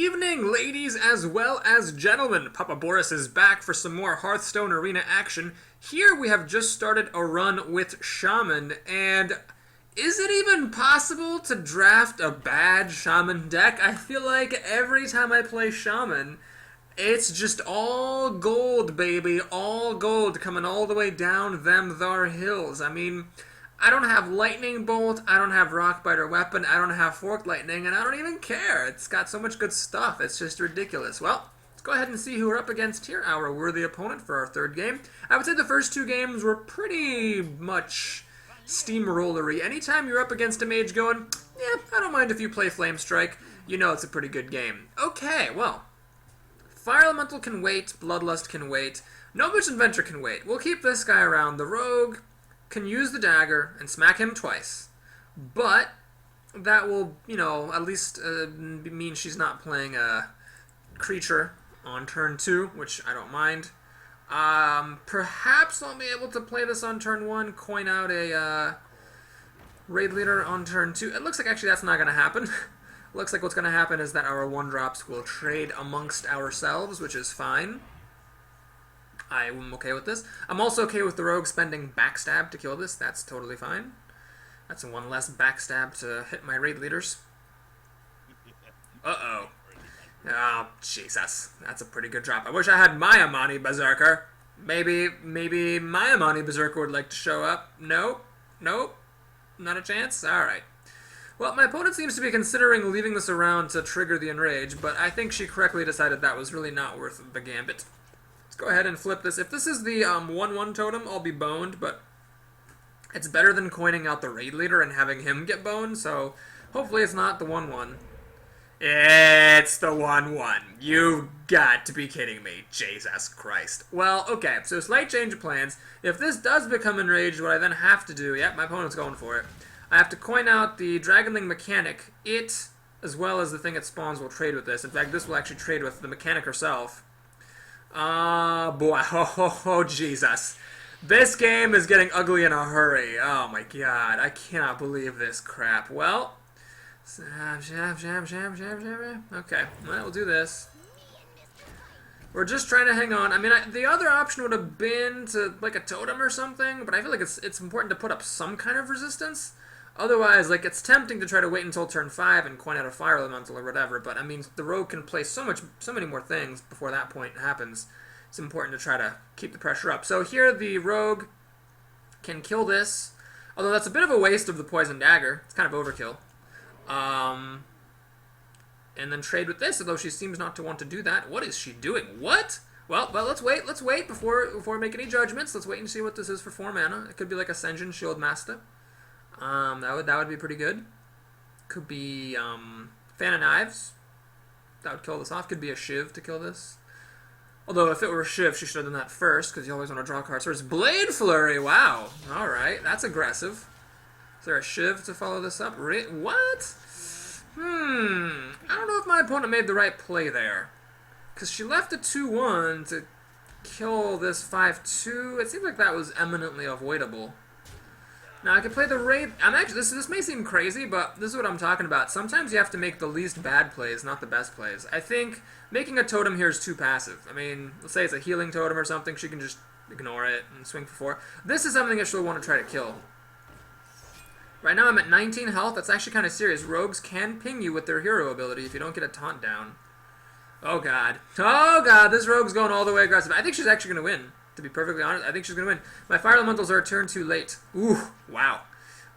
evening, ladies as well as gentlemen. Papa Boris is back for some more Hearthstone arena action. Here we have just started a run with Shaman, and is it even possible to draft a bad Shaman deck? I feel like every time I play Shaman, it's just all gold, baby. All gold coming all the way down them thar hills. I mean, I don't have Lightning Bolt, I don't have Rockbiter Weapon, I don't have Forked Lightning, and I don't even care. It's got so much good stuff. It's just ridiculous. Well, let's go ahead and see who we're up against here, our worthy opponent for our third game. I would say the first two games were pretty much steamrollery. Anytime you're up against a mage going, yeah, I don't mind if you play Flame Strike, you know it's a pretty good game. Okay, well, Fire Elemental can wait, Bloodlust can wait, Novice Inventor can wait. We'll keep this guy around. The Rogue can use the dagger and smack him twice, but that will, you know, at least mean she's not playing a creature on turn 2, which I don't mind. Perhaps I'll be able to play this on turn 1, coin out a raid leader on turn 2. It looks like actually that's not going to happen. Looks like what's going to happen is that our 1-drops will trade amongst ourselves, which is fine. I'm okay with this. I'm also okay with the Rogue spending Backstab to kill this. That's totally fine. That's one less Backstab to hit my raid leaders. Uh-oh. Oh, Jesus. That's a pretty good drop. I wish I had my Amani Berserker. Maybe my Amani Berserker would like to show up. Nope. Nope. Not a chance? Alright. Well, my opponent seems to be considering leaving this around to trigger the Enrage, but I think she correctly decided that was really not worth the gambit. Let's go ahead and flip this. If this is the 1-1 totem, I'll be boned, but it's better than coining out the raid leader and having him get boned, so hopefully it's not the 1-1. It's the 1-1. You've got to be kidding me. Jesus Christ. Well, okay, so slight change of plans. If this does become enraged, what I then have to do, yep, my opponent's going for it. I have to coin out the Dragonling mechanic. It, as well as the thing it spawns, will trade with this. In fact, this will actually trade with the mechanic herself. Boy, oh, Jesus. This game is getting ugly in a hurry. Oh my god, I cannot believe this crap. Well, okay, well, we'll do this. We're just trying to hang on. I mean, the other option would have been to, like, a totem or something, but I feel like it's important to put up some kind of resistance. Otherwise, like, it's tempting to try to wait until turn 5 and coin out a Fire Elemental or whatever, but, I mean, the Rogue can play so many more things before that point happens. It's important to try to keep the pressure up. So here, the Rogue can kill this, although that's a bit of a waste of the Poison Dagger. It's kind of overkill. And then trade with this, although she seems not to want to do that. What is she doing? What? Well, let's wait before we make any judgments. Let's wait and see what this is for 4 mana. It could be like Ascension Shield Master. That would be pretty good. Could be Fan of Knives. That would kill this off. Could be a Shiv to kill this. Although if it were a Shiv, she should have done that first, because you always want to draw cards first. Blade Flurry, wow. Alright, that's aggressive. Is there a Shiv to follow this up? What? I don't know if my opponent made the right play there. Because she left a 2-1 to kill this 5-2. It seems like that was eminently avoidable. Now, I could play the raid. This may seem crazy, but this is what I'm talking about. Sometimes you have to make the least bad plays, not the best plays. I think making a totem here is too passive. I mean, let's say it's a healing totem or something. She can just ignore it and swing for 4. This is something that she'll want to try to kill. Right now I'm at 19 health. That's actually kind of serious. Rogues can ping you with their hero ability if you don't get a taunt down. Oh, God. Oh, God. This rogue's going all the way aggressive. I think she's actually going to win. To be perfectly honest, I think she's going to win. My Fire Elementals are a turn too late. Ooh, wow.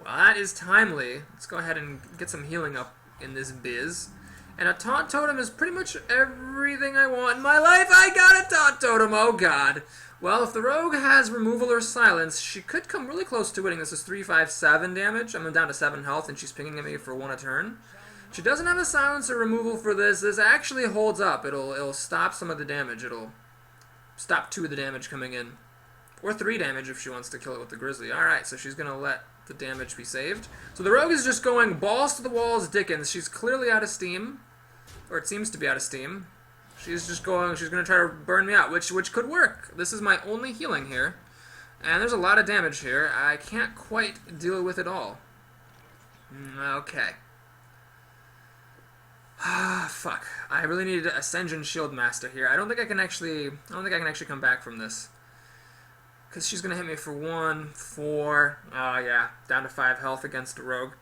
Well, that is timely. Let's go ahead and get some healing up in this biz. And a Taunt Totem is pretty much everything I want in my life. I got a Taunt Totem, oh god. Well, if the Rogue has Removal or Silence, she could come really close to winning. This is 3, 5, 7 damage. I'm down to 7 health, and she's pinging at me for 1 a turn. She doesn't have a Silence or Removal for this. This actually holds up. It'll stop some of the damage. It'll stop 2 of the damage coming in. Or 3 damage if she wants to kill it with the Grizzly. Alright, so she's going to let the damage be saved. So the Rogue is just going balls to the walls Dickens. She's clearly out of steam. Or it seems to be out of steam. She's going to try to burn me out, which could work. This is my only healing here. And there's a lot of damage here. I can't quite deal with it all. Okay. Ah, fuck. I really need Ascension Shield Master here. I don't think I can actually come back from this. Because she's going to hit me for 1, 4. Oh, yeah. Down to 5 health against a rogue.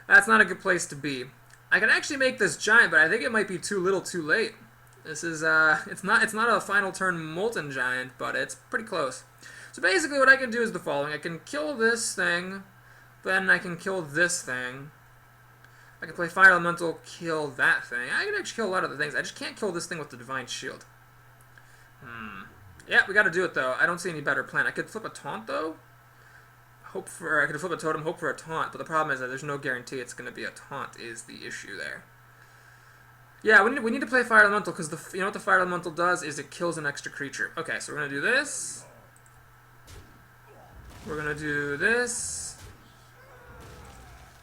That's not a good place to be. I can actually make this giant, but I think it might be too little too late. This is, it's not a final turn Molten Giant, but it's pretty close. So basically what I can do is the following. I can kill this thing, then I can kill this thing. I can play Fire Elemental, kill that thing. I can actually kill a lot of the things. I just can't kill this thing with the Divine Shield. Yeah, we gotta do it though. I don't see any better plan. I could flip a taunt though. I could flip a totem, hope for a taunt, but the problem is that there's no guarantee it's gonna be a taunt is the issue there. Yeah, we need to play Fire Elemental because you know what the Fire Elemental does is it kills an extra creature. Okay, so we're gonna do this. We're gonna do this.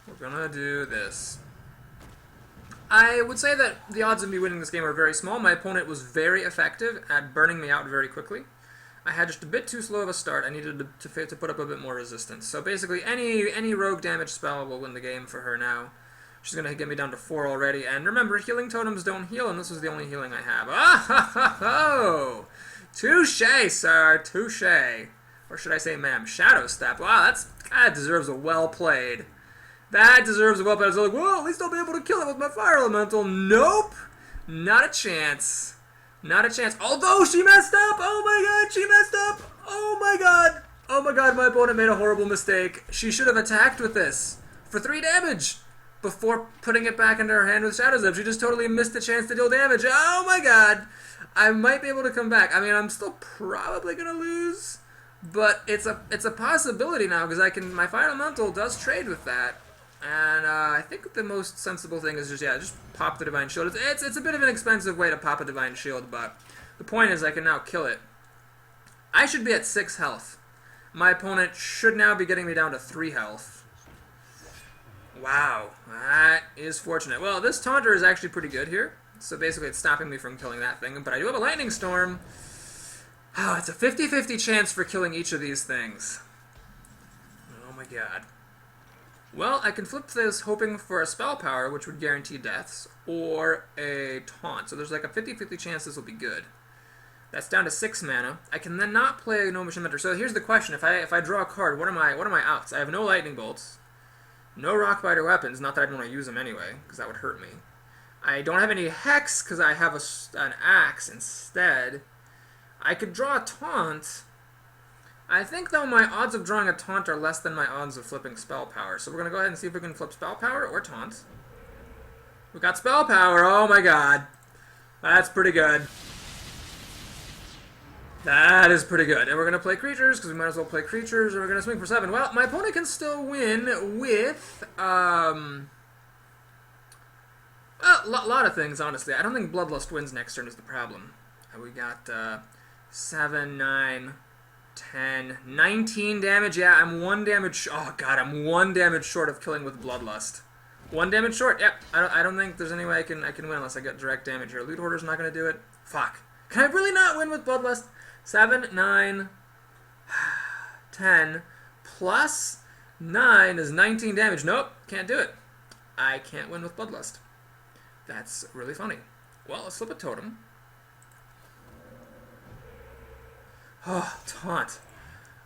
We're gonna do this. I would say that the odds of me winning this game are very small. My opponent was very effective at burning me out very quickly. I had just a bit too slow of a start. I needed to put up a bit more resistance. So basically, any rogue damage spell will win the game for her now. She's going to get me down to 4 already. And remember, healing totems don't heal, and this was the only healing I have. Ah, ha, ha, ho! Touché, sir. Touché. Or should I say, ma'am? Shadow Step. Wow, that deserves a well played. That deserves a well played. I was like, well, at least I'll be able to kill it with my Fire Elemental. Nope. Not a chance. Not a chance. Although she messed up. Oh my god, she messed up. Oh my god. Oh my god, my opponent made a horrible mistake. She should have attacked with this for 3 damage before putting it back into her hand with Shadow Step. She just totally missed the chance to deal damage. Oh my god. I might be able to come back. I mean, I'm still probably going to lose, but it's a possibility now because my Fire Elemental does trade with that. And I think the most sensible thing is just pop the Divine Shield. It's a bit of an expensive way to pop a Divine Shield, but the point is I can now kill it. I should be at 6 health. My opponent should now be getting me down to 3 health. Wow, that is fortunate. Well, this Taunter is actually pretty good here. So basically it's stopping me from killing that thing, but I do have a Lightning Storm. Oh, it's a 50-50 chance for killing each of these things. Oh my god. Well, I can flip this hoping for a Spell Power, which would guarantee deaths, or a Taunt. So there's like a 50-50 chance this will be good. That's down to 6 mana. I can then not play No Mission Mentor. So here's the question: if I draw a card, what are my outs? I have no Lightning Bolts, no Rockbiter Weapons. Not that I'd want to use them anyway, because that would hurt me. I don't have any Hex because I have an Axe instead. I could draw a Taunt. I think, though, my odds of drawing a Taunt are less than my odds of flipping Spell Power. So we're going to go ahead and see if we can flip Spell Power or Taunt. We got Spell Power. Oh, my god. That's pretty good. That is pretty good. And we're going to play creatures, because we might as well play creatures, and we're going to swing for 7. Well, my opponent can still win with, well, a lot of things, honestly. I don't think Bloodlust wins next turn is the problem. We got 7, 9... 10, 19 damage. Yeah, I'm 1 damage. Oh god, I'm 1 damage short of killing with Bloodlust. 1 damage short. Yep. I don't think there's any way I can win unless I get direct damage here. Loot Hoarder's not gonna do it. Fuck. Can I really not win with Bloodlust? 7, 9, 10 plus 9 is 19 damage. Nope, can't do it. I can't win with Bloodlust. That's really funny. Well, let's flip a totem. Oh, Taunt.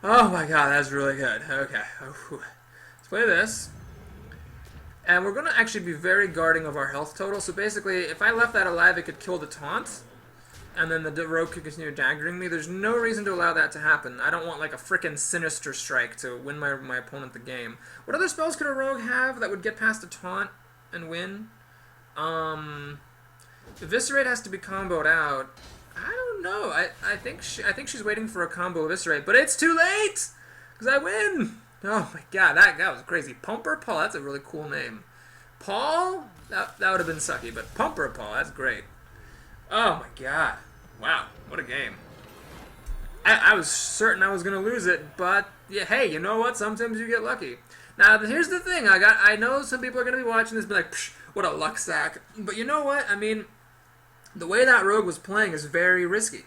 Oh my god, that's really good. Okay. Let's play this. And we're going to actually be very guarding of our health total. So basically, if I left that alive, it could kill the Taunt. And then the rogue could continue daggering me. There's no reason to allow that to happen. I don't want like a frickin' Sinister Strike to win my opponent the game. What other spells could a rogue have that would get past a Taunt and win? Eviscerate has to be comboed out. I don't know. I think she's waiting for a combo Eviscerate, but it's too late because I win. Oh my god, that was crazy. Pumper Paul, that's a really cool name. Paul, that would have been sucky, but Pumper Paul, that's great. Oh my god, wow, what a game. I was certain I was gonna lose it, but yeah, hey, you know what? Sometimes you get lucky. Now here's the thing. I know some people are gonna be watching this, and be like, psh, what a luck sack. But you know what? I mean, the way that rogue was playing is very risky.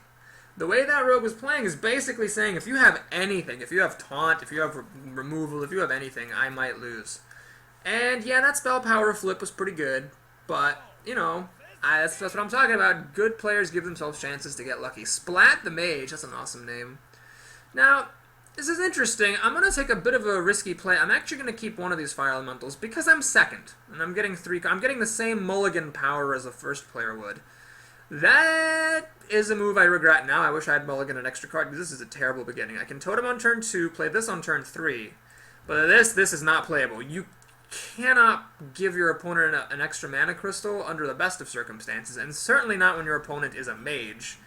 The way that rogue was playing is basically saying, if you have anything, if you have Taunt, if you have removal, if you have anything, I might lose. And yeah, that Spell Power flip was pretty good, but you know, that's what I'm talking about. Good players give themselves chances to get lucky. Splat the Mage, that's an awesome name. Now, this is interesting. I'm going to take a bit of a risky play. I'm actually going to keep one of these Fire Elementals because I'm second. And I'm getting I'm getting the same mulligan power as a first player would. That is a move I regret now. I wish I had mulligan an extra card, because this is a terrible beginning. I can totem on turn 2, play this on turn 3. But this is not playable. You cannot give your opponent an extra mana crystal under the best of circumstances, and certainly not when your opponent is a mage.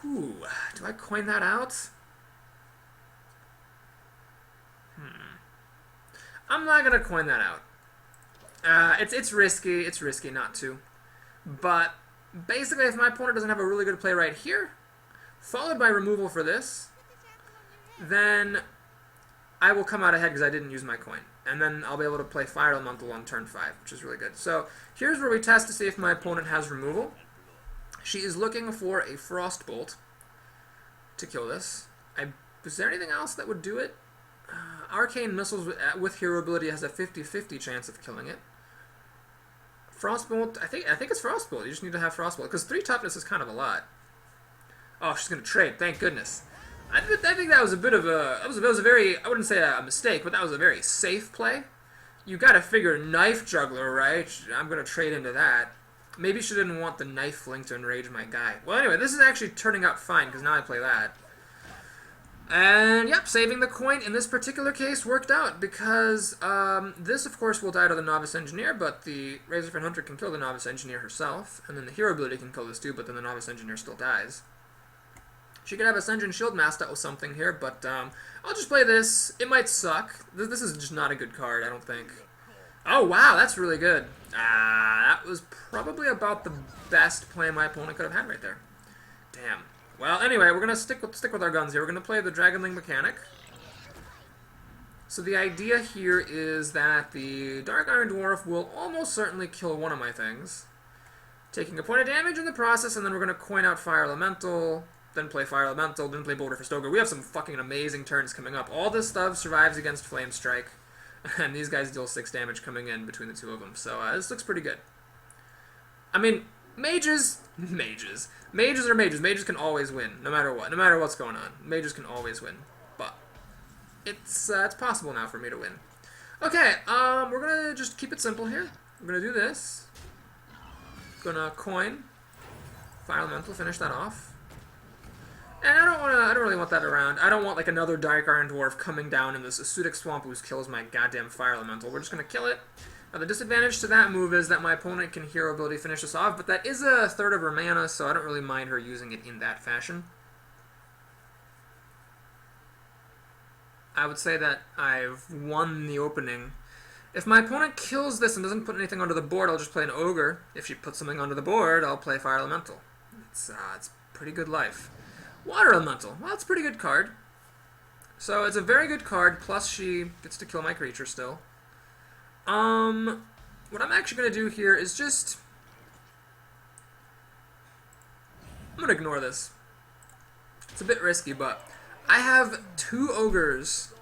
Ooh, do I coin that out? I'm not going to coin that out. It's risky. It's risky not to. But basically, if my opponent doesn't have a really good play right here, followed by removal for this, then I will come out ahead because I didn't use my coin. And then I'll be able to play Fire Elemental on turn 5, which is really good. So here's where we test to see if my opponent has removal. She is looking for a Frostbolt to kill this. Is there anything else that would do it? Arcane Missiles with hero ability has a 50-50 chance of killing it. Frostbolt, I think it's Frostbolt. You just need to have Frostbolt, because 3 toughness is kind of a lot. Oh, she's going to trade, thank goodness. I think that was a bit of a, that was a very, I wouldn't say a mistake, but that was a very safe play. You got to figure Knife Juggler, right? I'm going to trade into that. Maybe she didn't want the Knife Fling to enrage my guy. Well, anyway, this is actually turning out fine, because now I play that. And, yep, saving the coin in this particular case worked out, because this, of course, will die to the Novice Engineer, but the Razorfin Hunter can kill the Novice Engineer herself, and then the hero ability can kill this too, but then the Novice Engineer still dies. She could have Ascension Shieldmaster or something here, but I'll just play this. It might suck. This is just not a good card, I don't think. Oh, wow, that's really good. That was probably about the best play my opponent could have had right there. Damn. Well, anyway, we're going to stick with our guns here. We're going to play the Dragonling mechanic. So the idea here is that the Dark Iron Dwarf will almost certainly kill one of my things, taking a point of damage in the process, and then we're going to coin out Fire Elemental, then play Fire Elemental, then play Boulder for Stoker. We have some fucking amazing turns coming up. All this stuff survives against Flame Strike, and these guys deal 6 damage coming in between the two of them. So this looks pretty good. I mean, mages are mages. Mages can always win, no matter what. No matter what's going on. Mages can always win. But it's possible now for me to win. Okay, we're going to just keep it simple here. We're going to do this. Going to coin Fire Elemental, finish that off. And I don't really want that around. I don't want like another Dark Iron Dwarf coming down in this Acidic Swamp Ooze kills my goddamn Fire Elemental. We're just going to kill it. Now the disadvantage to that move is that my opponent can hero ability finish us off, but that is a third of her mana, so I don't really mind her using it in that fashion. I would say that I've won the opening. If my opponent kills this and doesn't put anything onto the board, I'll just play an Ogre. If she puts something onto the board, I'll play Fire Elemental. It's pretty good life. Water Elemental. Well, it's a pretty good card. So it's a very good card, plus she gets to kill my creature still. What I'm actually going to do here is just... I'm going to ignore this. It's a bit risky, but I have 2 Ogres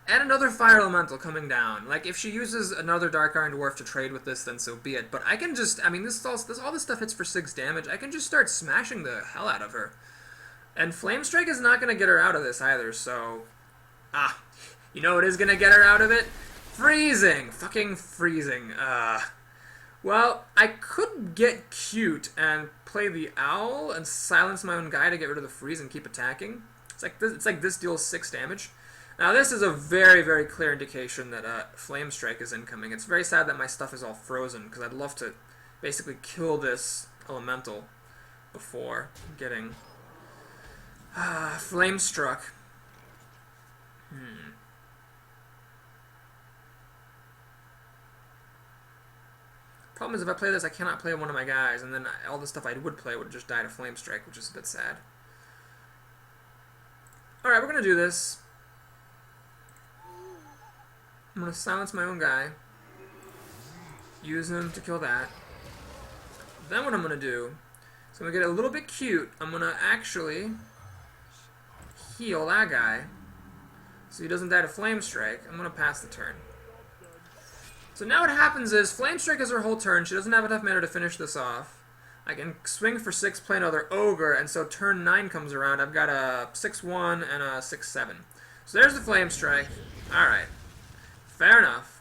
and another Fire Elemental coming down. Like, if she uses another Dark Iron Dwarf to trade with this, then so be it. But I can just... I mean, all this stuff hits for 6 damage. I can just start smashing the hell out of her. And Flame Strike is not going to get her out of this either, so... you know what is going to get her out of it? Freezing! Fucking freezing. Well, I could get cute and play the Owl and silence my own guy to get rid of the freeze and keep attacking. It's like this deals 6 damage. Now this is a very, very clear indication that Flame Strike is incoming. It's very sad that my stuff is all frozen, because I'd love to basically kill this Elemental before getting Flame Struck. Problem is, if I play this, I cannot play one of my guys, and then all the stuff I would play would just die to Flame Strike, which is a bit sad. Alright, we're going to do this. I'm going to silence my own guy. Use him to kill that. Then what I'm going to do is I'm going to get a little bit cute. I'm going to actually heal that guy so he doesn't die to Flame Strike. I'm going to pass the turn. So now what happens is, Flame Strike is her whole turn. She doesn't have enough mana to finish this off. I can swing for 6, play another Ogre, and so turn 9 comes around. I've got a 6-1 and a 6-7. So there's the Flame Strike. Alright. Fair enough.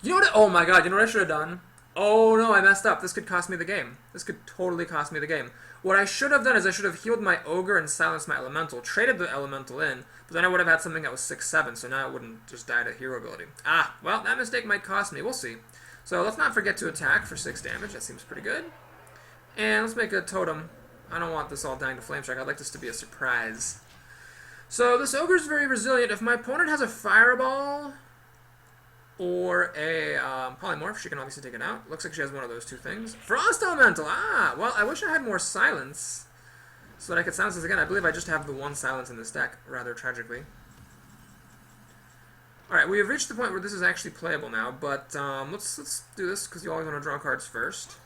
You know what? Oh my god, you know what I should have done? Oh no, I messed up. This could cost me the game. This could totally cost me the game. What I should have done is I should have healed my Ogre and silenced my Elemental, traded the Elemental in, but then I would have had something that was 6-7, so now it wouldn't just die to hero ability. Ah, well, that mistake might cost me. We'll see. So let's not forget to attack for 6 damage. That seems pretty good. And let's make a totem. I don't want this all dying to Flame Strike. I'd like this to be a surprise. So this Ogre's very resilient. If my opponent has a Fireball or a Polymorph, she can obviously take it out. Looks like she has one of those two things. Frost Elemental! Ah! Well, I wish I had more Silence so that I could silence this again. I believe I just have the one Silence in this deck, rather tragically. Alright, we have reached the point where this is actually playable now, but let's do this, because you always want to draw cards first.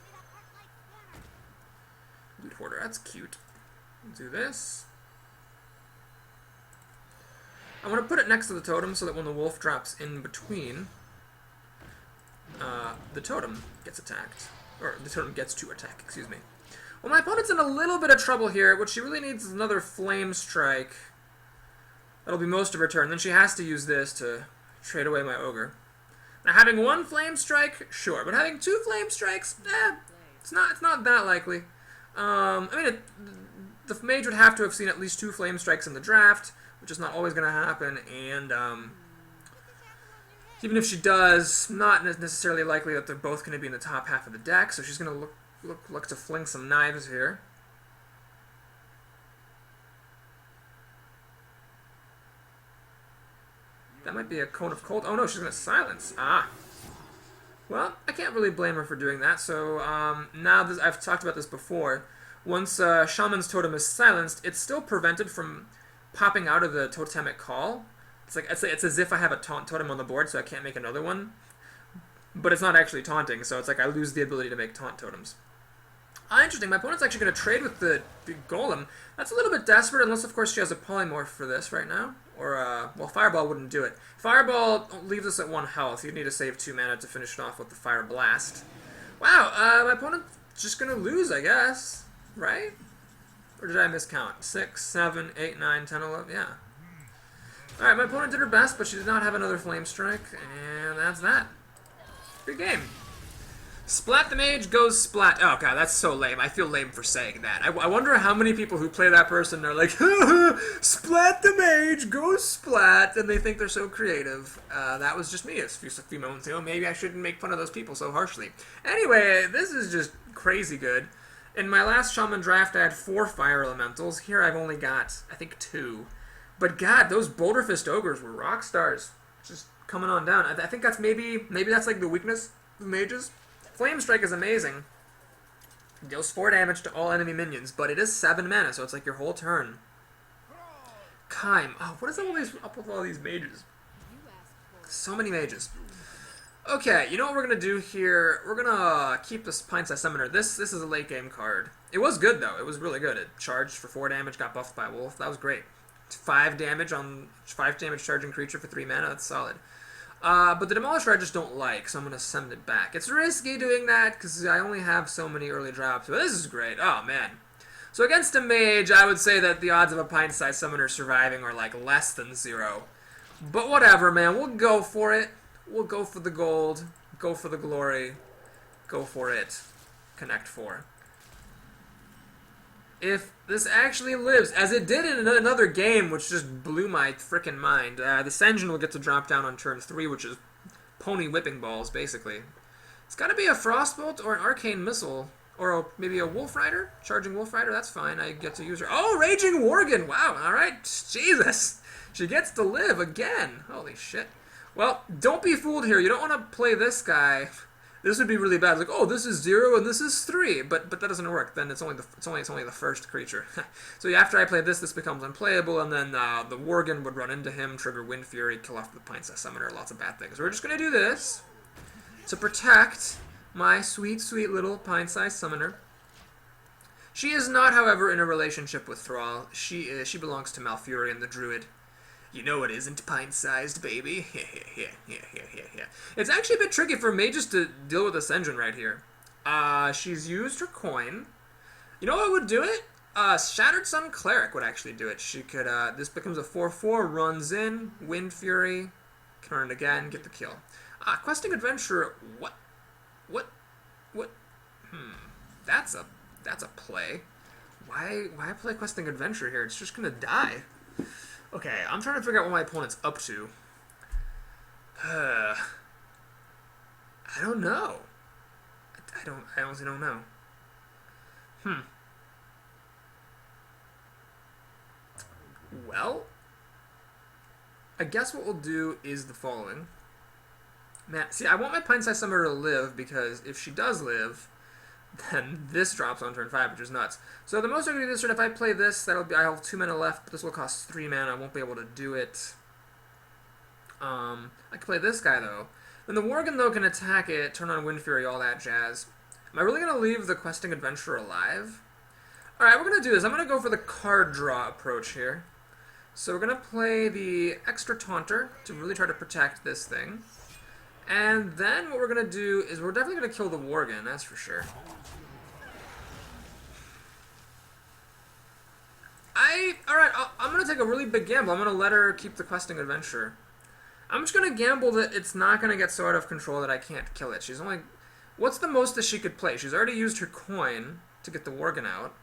Loot Hoarder, that's cute. Do this. I want to put it next to the totem so that when the wolf drops in between, the totem gets attacked. Or the totem gets to attack, excuse me. Well, my opponent's in a little bit of trouble here. What she really needs is another Flame Strike. That'll be most of her turn. Then she has to use this to trade away my Ogre. Now, having one Flame Strike, sure. But having 2 Flame Strikes, it's not that likely. I mean, the mage would have to have seen at least 2 Flame Strikes in the draft, which is not always going to happen, and even if she does, not necessarily likely that they're both going to be in the top half of the deck, so she's going to look to fling some knives here. That might be a Cone of Cold. Oh no, she's going to silence. Ah. Well, I can't really blame her for doing that, so now I've talked about this before. Once Shaman's totem is silenced, it's still prevented from popping out of the totemic call. It's as if I have a taunt totem on the board, so I can't make another one. But it's not actually taunting, so it's like I lose the ability to make taunt totems. Interesting, my opponent's actually going to trade with the Golem. That's a little bit desperate, unless of course she has a Polymorph for this right now. Or, well, Fireball wouldn't do it. Fireball leaves us at 1 health. You'd need to save 2 mana to finish it off with the Fire Blast. Wow, my opponent's just going to lose, I guess. Right? Or did I miscount? 6, 7, 8, 9, 10, 11, yeah. Alright, my opponent did her best, but she did not have another Flame Strike, and that's that. Good game. Splat the Mage goes splat. Oh god, that's so lame. I feel lame for saying that. I wonder how many people who play that person are like, Splat the Mage goes splat, and they think they're so creative. That was just me a few moments ago. Maybe I shouldn't make fun of those people so harshly. Anyway, this is just crazy good. In my last Shaman draft, I had 4 Fire Elementals. Here I've only got, I think, 2. But god, those Boulder Fist Ogres were rock stars. Just coming on down. I think that's maybe that's like the weakness of mages. Flame Strike is amazing. It deals 4 damage to all enemy minions, but it is 7 mana, so it's like your whole turn. Kime. Oh, what is up with all these mages? So many mages. Okay, you know what we're going to do here? We're going to keep this Pint-Sized Summoner. This is a late game card. It was good, though. It was really good. It charged for 4 damage, got buffed by Wolf. That was great. 5 damage charging creature for 3 mana. That's solid. But the Demolisher I just don't like, so I'm going to send it back. It's risky doing that, because I only have so many early drops, but this is great. Oh, man. So against a mage, I would say that the odds of a Pint-Sized Summoner surviving are, like, less than 0. But whatever, man. We'll go for it. We'll go for the gold. Go for the glory. Go for it. Connect 4. If this actually lives, as it did in another game, which just blew my frickin' mind, the Senjin will get to drop down on turn 3, which is pony whipping balls, basically. It's got to be a Frostbolt or an Arcane Missile, or maybe a Wolf Rider, charging Wolf Rider, that's fine, I get to use her. Oh, Raging Worgen, wow, alright, Jesus, she gets to live again, holy shit. Well, don't be fooled here, you don't want to play this guy. This would be really bad. Like, oh, this is 0 and this is 3, but that doesn't work. Then it's only the first creature. So after I play this, this becomes unplayable, and then the Worgen would run into him, trigger Wind Fury, kill off the Pint-Sized Summoner, lots of bad things. We're just gonna do this to protect my sweet, sweet little Pint-Sized Summoner. She is not, however, in a relationship with Thrall. She belongs to Malfurion the Druid. You know it isn't pint-sized, baby. It's actually a bit tricky for mages to deal with this engine right here. She's used her coin. You know what would do it? Shattered Sun Cleric would actually do it. She could, this becomes a 4/4, runs in, Wind Fury, can run it again, get the kill. Questing Adventurer, what? That's a play. Why play Questing Adventurer here? It's just gonna die. Okay, I'm trying to figure out what my opponent's up to. I don't know. I honestly don't know. Well, I guess what we'll do is the following. Man, see, I want my Pint-Sized Summoner to live, because if she does live, then this drops on turn 5, which is nuts. So the most I can do this turn, if I play this, I have 2 mana left, but this will cost 3 mana, I won't be able to do it. I can play this guy, though. Then the Worgen, though, can attack it, turn on Wind Fury, all that jazz. Am I really going to leave the Questing Adventurer alive? Alright, we're going to do this. I'm going to go for the card draw approach here. So we're going to play the extra Taunter to really try to protect this thing. And then what we're going to do is we're definitely going to kill the Worgen, that's for sure. Alright, I'm going to take a really big gamble. I'm going to let her keep the Questing Adventurer. I'm just going to gamble that it's not going to get so out of control that I can't kill it. She's only... What's the most that she could play? She's already used her coin to get the Worgen out.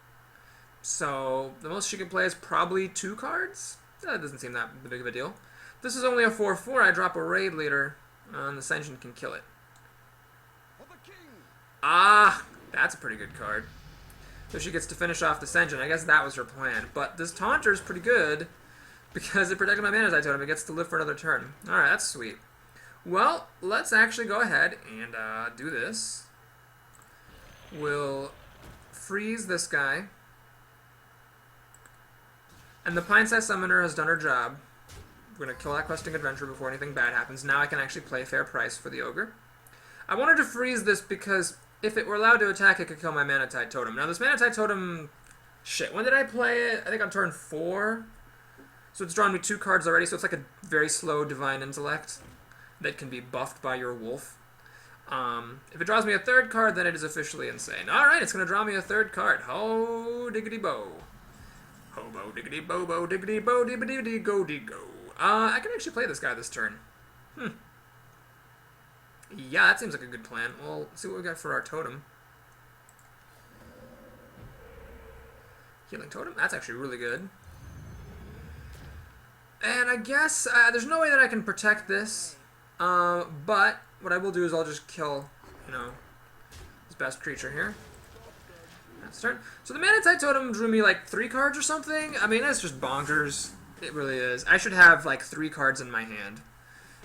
So the most she could play is probably 2 cards? That doesn't seem that big of a deal. This is only a 4/4. I drop a Raid Leader, and the Ascension can kill it. That's a pretty good card. So she gets to finish off the Ascension. I guess that was her plan. But this Taunter is pretty good because it protected my mana, as I told him. It gets to live for another turn. Alright, that's sweet. Well, let's actually go ahead and do this. We'll freeze this guy. And the Pint-Sized Summoner has done her job. We're going to kill that Questing Adventurer before anything bad happens. Now I can actually play fair price for the Ogre. I wanted to freeze this because if it were allowed to attack, it could kill my Mana-Tide Totem. Now this Mana-Tide Totem... Shit, when did I play it? I think on turn 4. So it's drawn me 2 cards already, so it's like a very slow Divine Intellect that can be buffed by your wolf. If it draws me a 3rd card, then it is officially insane. Alright, it's going to draw me a 3rd card. Ho diggity bo. Ho-bo diggity bo-bo diggity bo diggity go dee go. I can actually play this guy this turn. Yeah, that seems like a good plan. Well, let's see what we got for our totem. Healing Totem? That's actually really good. And I guess there's no way that I can protect this. But what I will do is I'll just kill, this best creature here. That's turn. So the Mana-Tide Totem drew me like 3 cards or something. I mean, that's just bonkers. It really is. I should have like 3 cards in my hand.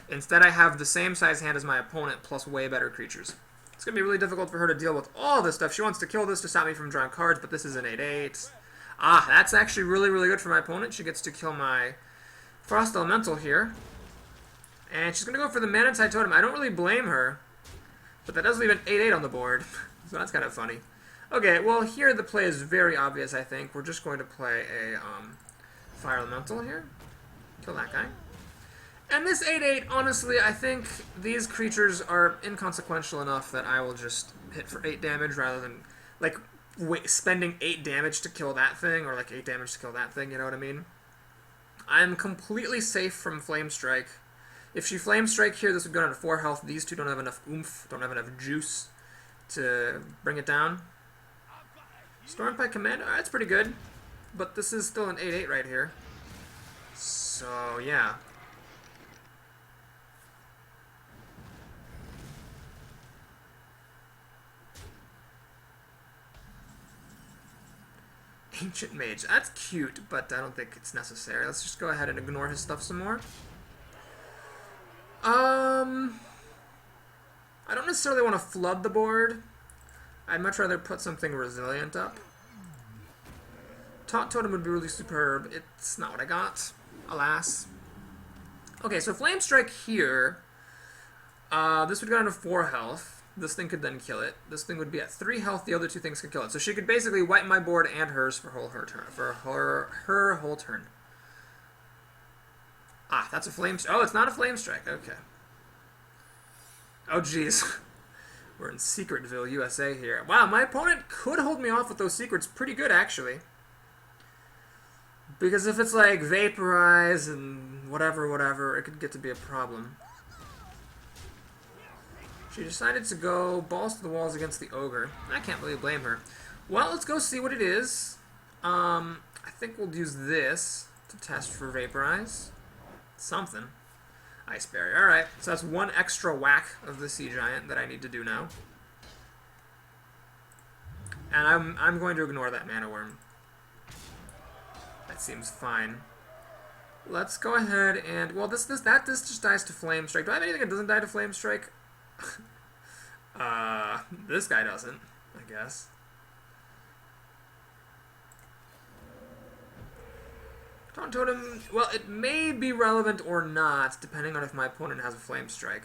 Instead, I have the same size hand as my opponent plus way better creatures. It's going to be really difficult for her to deal with all this stuff. She wants to kill this to stop me from drawing cards, but this is an 8/8. That's actually really, really good for my opponent. She gets to kill my Frost Elemental here. And she's going to go for the Mana-Tide Totem. I don't really blame her, but that does leave an 8/8 on the board. So that's kind of funny. Okay, well, here the play is very obvious, I think. We're just going to play a Fire Elemental here. Kill that guy. And this 8/8, honestly, I think these creatures are inconsequential enough that I will just hit for 8 damage rather than, like, spending 8 damage to kill that thing, or, like, 8 damage to kill that thing, you know what I mean? I'm completely safe from Flame Strike. If she Flame Strike here, this would go down to 4 health. These two don't have enough oomph, don't have enough juice to bring it down. Stormpike Command, that's pretty good. But this is still an 8/8 right here. So, yeah. Ancient Mage. That's cute, but I don't think it's necessary. Let's just go ahead and ignore his stuff some more. I don't necessarily want to flood the board. I'd much rather put something resilient up. Taunt Totem would be really superb. It's not what I got, alas. Okay, so Flame Strike here. This would go down to 4 health. This thing could then kill it. This thing would be at 3 health. The other 2 things could kill it. So she could basically wipe my board and hers for her whole turn. Ah, that's a flame... Oh, it's not a flame strike. Okay. Oh, jeez. We're in Secretville, USA here. Wow, my opponent could hold me off with those secrets pretty good, actually. Because if it's like Vaporize and whatever, it could get to be a problem. She decided to go balls to the walls against the ogre. I can't really blame her. Well, let's go see what it is. I think we'll use this to test for Vaporize. Something. Ice Barrier. Alright, so that's one extra whack of the Sea Giant that I need to do now. And I'm going to ignore that Mana Worm. That seems fine. Let's go ahead and... Well, this just dies to Flame Strike. Do I have anything that doesn't die to Flame Strike? This guy doesn't, I guess. Taunt Totem, well, it may be relevant or not, depending on if my opponent has a Flame Strike.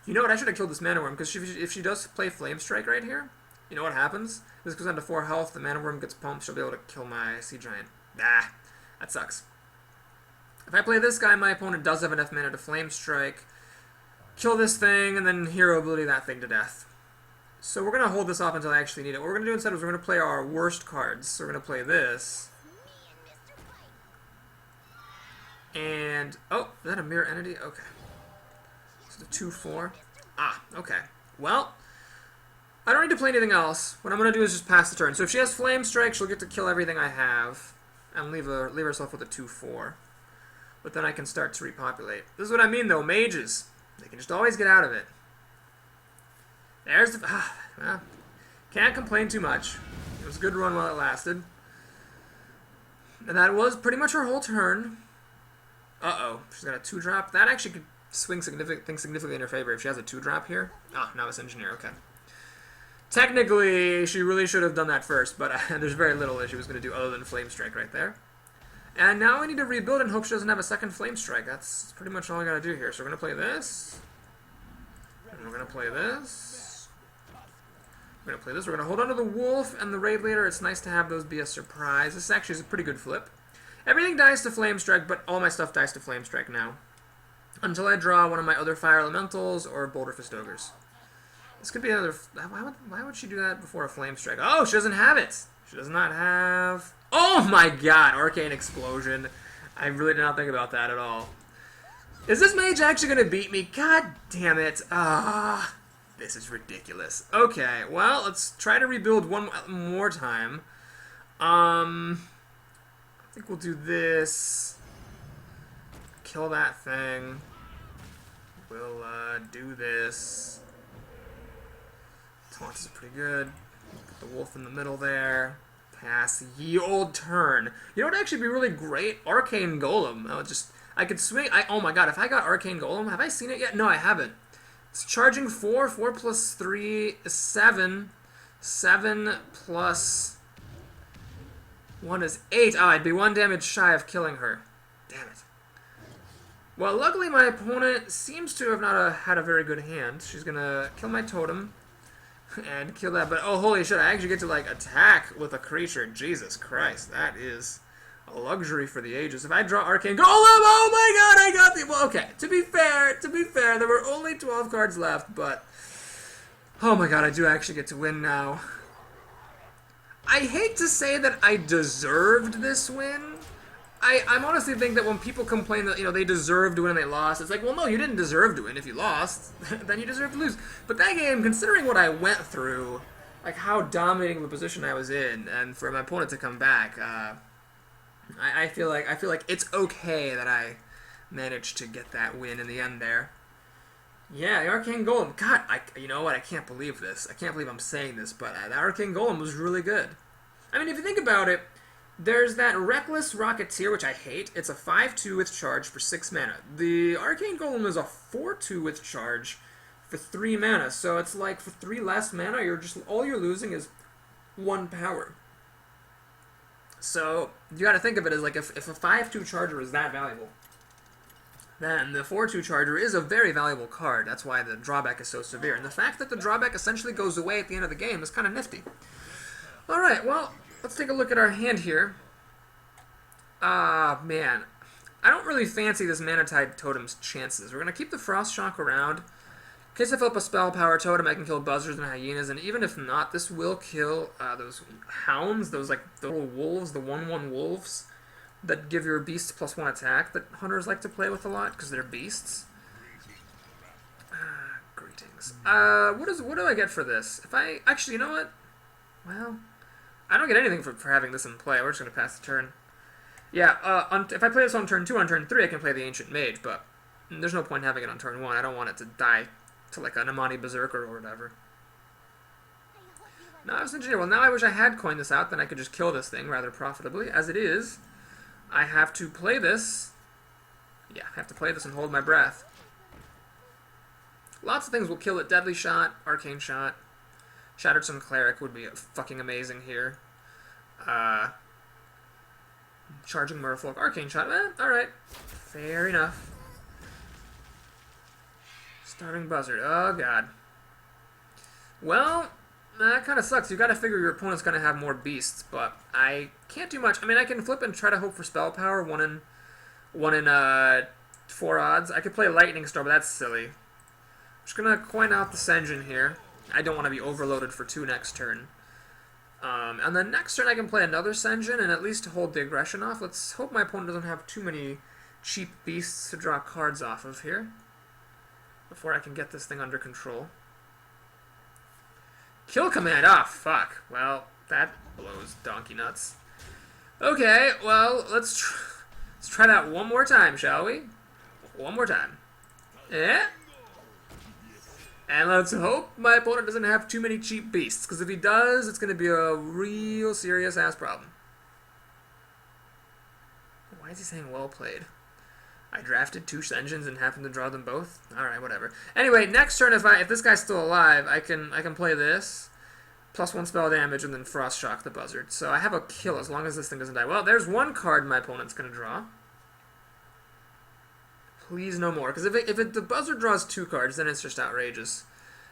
You know what, I should have killed this Mana Worm, because if she does play Flame Strike right here, you know what happens? This goes down to 4 health, the Mana Worm gets pumped, she'll be able to kill my Sea Giant. Ah, that sucks. If I play this guy, my opponent does have enough mana to Flame Strike, kill this thing, and then Hero Ability that thing to death. So we're going to hold this off until I actually need it. What we're going to do instead is we're going to play our worst cards. So we're going to play this. And, oh, is that a mirror entity? Okay. So the 2/4. Ah, okay. Well, I don't need to play anything else. What I'm going to do is just pass the turn. So if she has Flame Strike, she'll get to kill everything I have. And leave herself with a 2/4. But then I can start to repopulate. This is what I mean, though. Mages. They can just always get out of it. There's the... well, can't complain too much. It was a good run while it lasted. And that was pretty much her whole turn. Uh-oh. She's got a 2-drop. That actually could swing things significantly in her favor if she has a 2-drop here. Ah, Novice Engineer. Okay. Technically, she really should have done that first, but there's very little that she was going to do other than Flame Strike right there. And now I need to rebuild and hope she doesn't have a second Flame Strike. That's pretty much all I got to do here. So we're going to play this. And we're going to play this. We're going to play this. We're going to hold on to the Wolf and the Raid Leader. It's nice to have those be a surprise. This actually is a pretty good flip. Everything dies to Flame Strike, but all my stuff dies to Flame Strike now. Until I draw one of my other Fire Elementals or Boulder Fist Ogres. This could be another... Why would she do that before a Flame Strike? Oh, she doesn't have it! She does not have... Oh my god! Arcane Explosion. I really did not think about that at all. Is this mage actually going to beat me? God damn it. Ah, this is ridiculous. Okay, well, let's try to rebuild one more time. I think we'll do this. Kill that thing. We'll do this. Taunt is pretty good. Put the wolf in the middle there. Pass ye old turn. You know what would actually be really great? Arcane Golem. I could swing. Oh my god, if I got Arcane Golem, have I seen it yet? No, I haven't. It's charging 4. 4 plus 3 is 7. 7 plus 1 is 8. Oh, I'd be 1 damage shy of killing her. Damn it. Well, luckily my opponent seems to have not had a very good hand. She's gonna kill my totem and kill that. But oh, holy shit! I actually get to like attack with a creature. Jesus Christ, that is a luxury for the ages. If I draw Arcane Golem, oh my god, I got the... Well, okay, to be fair, there were only 12 cards left, but... Oh my god, I do actually get to win now. I hate to say that I deserved this win. I'm honestly think that when people complain that, you know, they deserved to win and they lost, it's like, well, no, you didn't deserve to win. If you lost, then you deserve to lose. But that game, considering what I went through, like how dominating of a position I was in, and for my opponent to come back, I feel like it's okay that I managed to get that win in the end there. Yeah, the Arcane Golem. God, you know what? I can't believe this. I can't believe I'm saying this, but the Arcane Golem was really good. I mean, if you think about it, there's that Reckless Rocketeer, which I hate. It's a 5/2 with charge for 6 mana. The Arcane Golem is a 4/2 with charge for 3 mana. So it's like for 3 less mana, all you're losing is 1 power. So you got to think of it as like if a 5/2 charger is that valuable, then the 4/2 charger is a very valuable card. That's why the drawback is so severe. And the fact that the drawback essentially goes away at the end of the game is kind of nifty. Alright, well, let's take a look at our hand here. Man. I don't really fancy this Mana Tide Totem's chances. We're going to keep the Frost Shock around. In case I fill up a Spell Power Totem, I can kill Buzzards and Hyenas, and even if not, this will kill those Hounds, those like the little wolves, the 1/1 wolves that give your beasts +1 attack that hunters like to play with a lot because they're beasts. Greetings. What do I get for this? If I actually, you know what? Well, I don't get anything for having this in play. We're just gonna pass the turn. Yeah. If I play this on turn 2, on turn 3, I can play the Ancient Mage, but there's no point having it on turn 1. I don't want it to die to like an Amani Berserker or whatever. No, I was engineer. Well, now I wish I had coined this out, then I could just kill this thing rather profitably. As it is, I have to play this. Yeah, I have to play this and hold my breath. Lots of things will kill it. Deadly Shot, Arcane Shot, Shattered Sun Cleric would be fucking amazing here. Charging Merfolk, Arcane Shot, alright. Fair enough. Starving Buzzard, oh god. Well, that kind of sucks. You gotta figure your opponent's gonna have more beasts, but I can't do much. I mean, I can flip and try to hope for spell power, 1 in 4 odds. I could play Lightning Storm, but that's silly. I'm just gonna coin out the Sen'jin here. I don't want to be overloaded for 2 next turn. And then next turn I can play another Sen'jin and at least hold the aggression off. Let's hope my opponent doesn't have too many cheap beasts to draw cards off of here before I can get this thing under control. Kill command! Ah, fuck. Well, that blows donkey nuts. Okay, well, let's try that one more time, shall we? One more time. Eh? And let's hope my opponent doesn't have too many cheap beasts, because if he does, it's going to be a real serious-ass problem. Why is he saying well played? I drafted 2 Sen'jins and happened to draw them both? Alright, whatever. Anyway, next turn, if this guy's still alive, I can play this, +1 spell damage, and then Frost Shock the Buzzard. So I have a kill as long as this thing doesn't die. Well, there's one card my opponent's going to draw. Please no more, because if the Buzzard draws 2 cards, then it's just outrageous.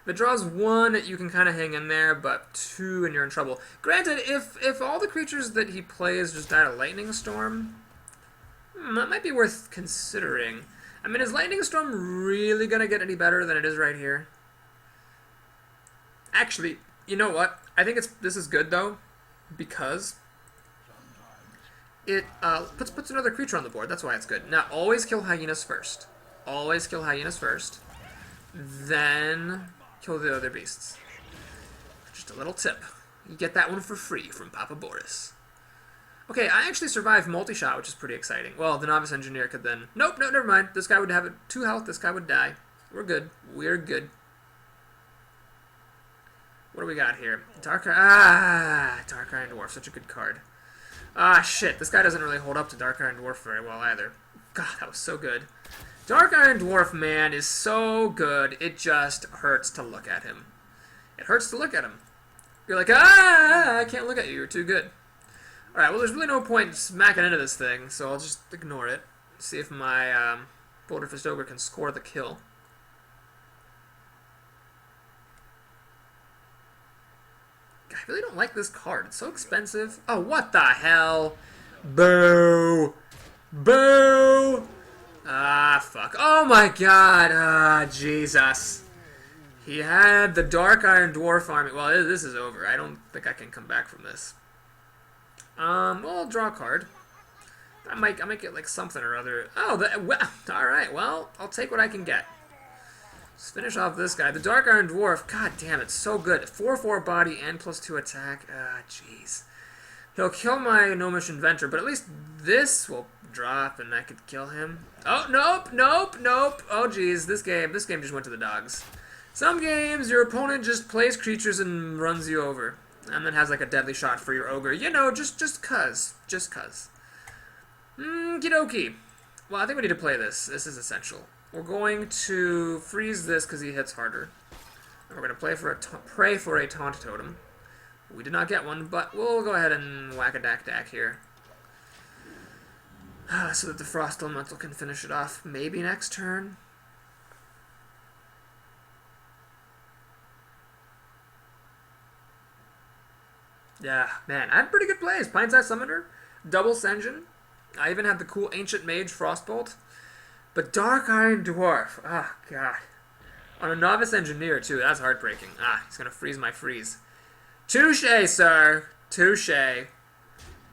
If it draws 1, you can kind of hang in there, but 2 and you're in trouble. Granted, if all the creatures that he plays just die to Lightning Storm, that might be worth considering. I mean, is Lightning Storm really going to get any better than it is right here? Actually, you know what? I think this is good, though, because it puts another creature on the board. That's why it's good. Now, always kill Hyenas first. Always kill Hyenas first. Then kill the other beasts. Just a little tip. You get that one for free from Papa Boris. Okay, I actually survived multi-shot, which is pretty exciting. Well, the Novice Engineer could then... Nope, no, never mind. This guy would have 2 health. This guy would die. We're good. We're good. What do we got here? Dark Iron Dwarf. Such a good card. Ah, shit. This guy doesn't really hold up to Dark Iron Dwarf very well either. God, that was so good. Dark Iron Dwarf, man, is so good. It just hurts to look at him. It hurts to look at him. You're like, I can't look at you. You're too good. Alright, well, there's really no point smacking into this thing, so I'll just ignore it. See if my Boulderfist Ogre can score the kill. I really don't like this card. It's so expensive. Oh, what the hell? Boo! Boo! Ah, fuck. Oh my god. Ah, Jesus. He had the Dark Iron Dwarf army. Well, this is over. I don't think I can come back from this. Well, I'll draw a card. I might get like something or other. Oh, alright, well, I'll take what I can get. Let's finish off this guy. The Dark Iron Dwarf, god damn, it's so good. 4/4 body and +2 attack. Ah, jeez. He'll kill my Gnomish Inventor, but at least this will drop and I could kill him. Oh, nope, nope, nope. Oh, jeez, this game just went to the dogs. Some games, your opponent just plays creatures and runs you over. And then has like a deadly shot for your ogre. You know, just cuz. Just cuz. Okie. Well, I think we need to play this. This is essential. We're going to freeze this because he hits harder. And we're going to pray for a taunt totem. We did not get one, but we'll go ahead and whack a dak here. So that the Frost Elemental can finish it off. Maybe next turn. Yeah, man, I had pretty good plays. Pint-sized Summoner, double Sen'jin, I even had the cool Ancient Mage Frostbolt. But Dark Iron Dwarf, oh god. On a Novice Engineer too, that's heartbreaking. Ah, he's gonna freeze my freeze. Touche, sir. Touche.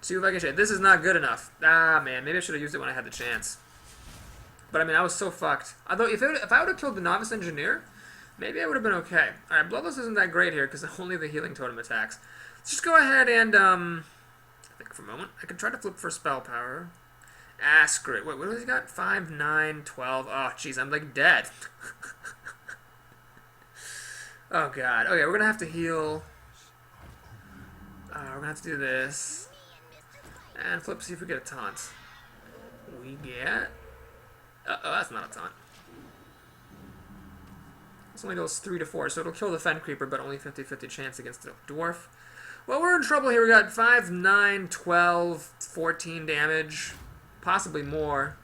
See if I can shade. This is not good enough. Ah, man, maybe I should have used it when I had the chance. But I mean, I was so fucked. Although, if I would have killed the Novice Engineer, maybe I would have been okay. Alright, Bloodlust isn't that great here, because only the Healing Totem attacks. Let's just go ahead and, I think for a moment, I can try to flip for Spell Power. Ah, screw it. Wait, what has he got? 5, 9, 12. Oh, jeez, I'm like dead. Oh, God. Okay, we're going to have to heal. We're going to have to do this. And flip, see if we get a taunt. We get... Uh-oh, that's not a taunt. This only goes 3 to 4, so it'll kill the Fen Creeper, but only 50-50 chance against the Dwarf. Well, we're in trouble here. We got 5, 9, 12, 14 damage. Possibly more.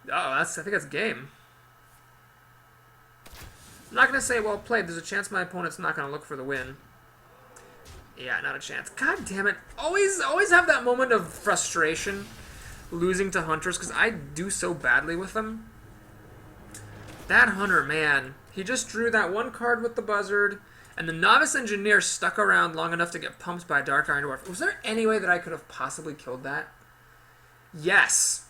Uh-oh, I think that's game. I'm not going to say well played. There's a chance my opponent's not going to look for the win. Yeah, not a chance. God damn it. Always have that moment of frustration losing to Hunters, because I do so badly with them. That Hunter, man. He just drew that one card with the Buzzard, and the Novice Engineer stuck around long enough to get pumped by Dark Iron Dwarf. Was there any way that I could have possibly killed that? Yes.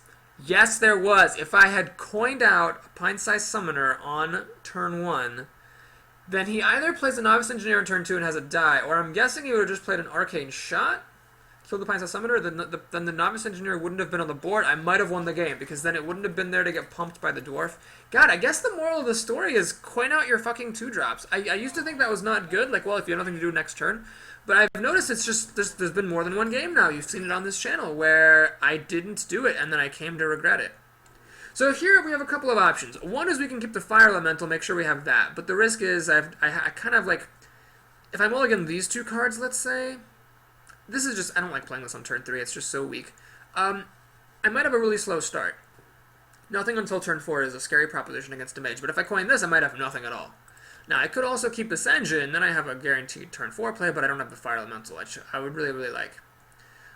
Yes, there was. If I had coined out a Pint-Sized Summoner on turn 1, then he either plays a Novice Engineer on turn 2 and has a die, or I'm guessing he would have just played an Arcane Shot, killed the Pint-Sized Summoner, then the Novice Engineer wouldn't have been on the board. I might have won the game, because then it wouldn't have been there to get pumped by the Dwarf. God, I guess the moral of the story is coin out your fucking 2-drops. I used to think that was not good, like, well, if you have nothing to do next turn. But I've noticed it's just, there's been more than one game now, you've seen it on this channel, where I didn't do it, and then I came to regret it. So here we have a couple of options. One is we can keep the Fire Elemental, make sure we have that. But the risk is I kind of like, if I mulligan these 2 cards, let's say, this is just, I don't like playing this on turn 3, it's just so weak. I might have a really slow start. Nothing until turn 4 is a scary proposition against a mage, but if I coin this, I might have nothing at all. Now, I could also keep this engine, then I have a guaranteed turn 4 play, but I don't have the Fire Elemental, which I would really, really like.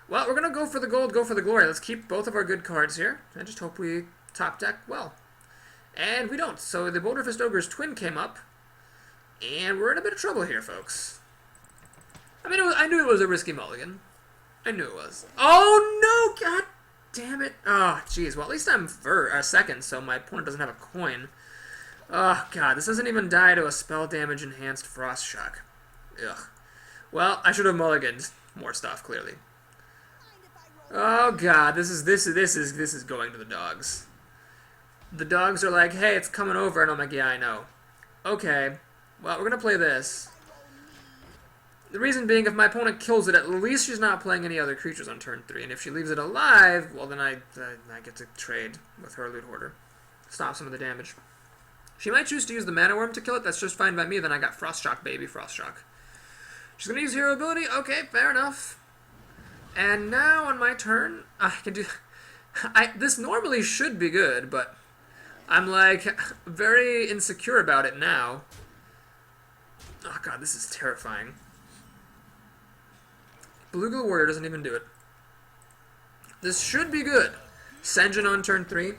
Well, we're going to go for the gold, go for the glory. Let's keep both of our good cards here. I just hope we top deck well. And we don't. So the Boulder Fist Ogre's Twin came up, and we're in a bit of trouble here, folks. I mean, I knew it was a risky mulligan. I knew it was. Oh, no! God damn it. Oh, jeez. Well, at least I'm second, so my opponent doesn't have a coin. Oh, God. This doesn't even die to a spell damage enhanced Frost Shock. Ugh. Well, I should have mulliganed more stuff, clearly. Oh, God. This is going to the dogs. The dogs are like, hey, it's coming over, and I'm like, yeah, I know. Okay. Well, we're going to play this. The reason being, if my opponent kills it, at least she's not playing any other creatures on turn 3. And if she leaves it alive, well, then I get to trade with her Loot Hoarder. Stop some of the damage. She might choose to use the Mana Worm to kill it. That's just fine by me. Then I got Frost Shock, baby. Frost Shock. She's going to use Hero Ability. Okay, fair enough. And now on my turn, I can do... this normally should be good, but I'm, like, very insecure about it now. Oh, God, this is terrifying. Beluga Warrior doesn't even do it. This should be good. Sen'jin on turn 3.